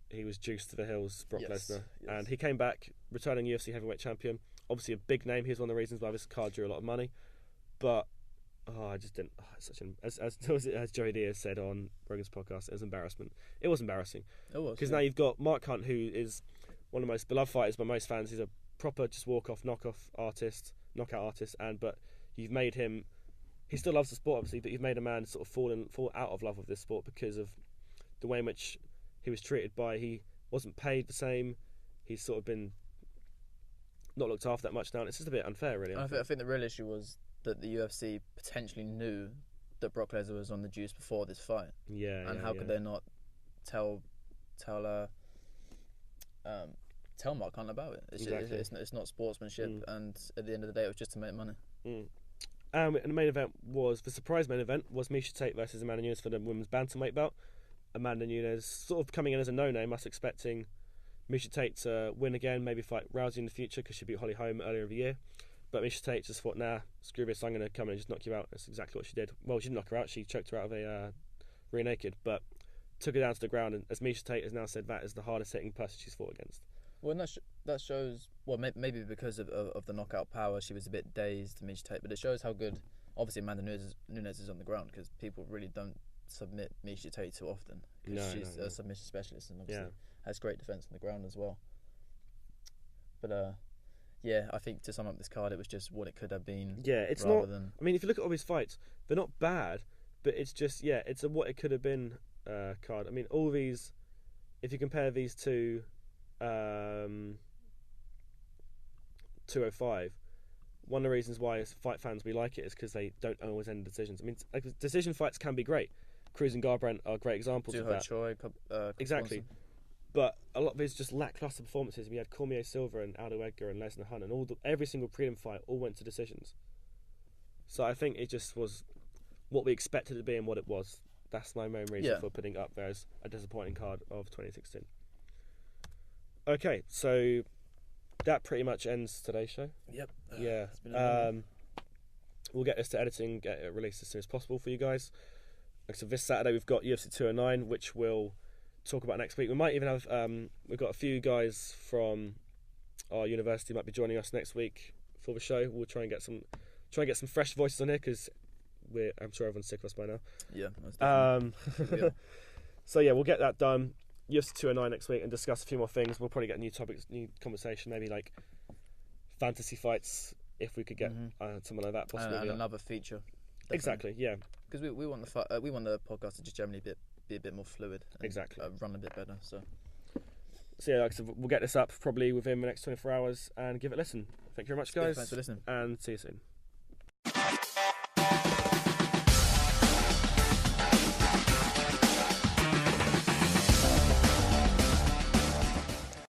he was juiced to the hills, Brock Lesnar, and he came back, returning UFC heavyweight champion. Obviously a big name. He was one of the reasons why this card drew a lot of money, but I just didn't. It's such an as Joey Diaz said on Rogan's podcast, it was embarrassment. It was embarrassing. It was because now you've got Mark Hunt, who is one of the most beloved fighters by most fans. He's a proper just knockout artist, but you've made him. He still loves the sport, obviously, but you've made a man sort of fall out of love with this sport because of the way in which he was treated by. He wasn't paid the same. he's sort of been not looked after that much now, and it's just a bit unfair, really. I think the real issue was that the UFC potentially knew that Brock Lesnar was on the juice before this fight. Yeah. And how could they not tell Mark Hunt about it? It's not sportsmanship, and at the end of the day, it was just to make money. And the main event was the surprise main event was Miesha Tate versus Amanda Nunes for the women's bantamweight belt. Amanda Nunes sort of coming in as a no-name, us expecting Miesha Tate to win again, maybe fight Rousey in the future because she beat Holly Holm earlier in the year. But Miesha Tate just thought, nah, screw this, I'm going to come in and just knock you out. That's exactly what she did. Well, she didn't knock her out, she choked her out of a rear naked, but took her down to the ground, and as Miesha Tate has now said, that is the hardest hitting person she's fought against. Well, that shows, well, maybe because of the knockout power, she was a bit dazed, Miesha Tate, but it shows how good, obviously, Amanda Nunes is on the ground, because people really don't submit Miesha Tate too often, because she's a submission specialist, and obviously has great defence on the ground as well. But I think to sum up this card, it was just what it could have been. Yeah, it's not. I mean, if you look at all these fights, they're not bad, but it's just it's a what it could have been card. I mean, all these, if you compare these to 205, one of the reasons why as fight fans we like it is because they don't always end decisions. I mean, decision fights can be great. Cruz and Garbrandt are great examples of that. Choi, exactly. But a lot of it's just lackluster performances. We had Cormier Silva and Aldo Edgar and Lesnar Hunt, and every single prelim fight all went to decisions. So I think it just was what we expected it to be and what it was. That's my main reason for putting it up there as a disappointing card of 2016. Okay, so that pretty much ends today's show. Yep. Yeah. We'll get this to editing, get it released as soon as possible for you guys. So this Saturday we've got UFC 209, which we'll talk about next week. We might even have we've got a few guys from our university might be joining us next week for the show. We'll try and get some fresh voices on here because I'm sure everyone's sick of us by now. Yeah. So yeah, we'll get that done. UFC 209 next week and discuss a few more things. We'll probably get new topics, new conversation, maybe like fantasy fights if we could get something like that possibly. And another feature. Definitely. Exactly. Yeah. Because we want the podcast to just generally be a bit more fluid. And, exactly. Run a bit better. So yeah, like I said, we'll get this up probably within the next 24 hours and give it a listen. Thank you very much, guys. Thanks for listening. And see you soon.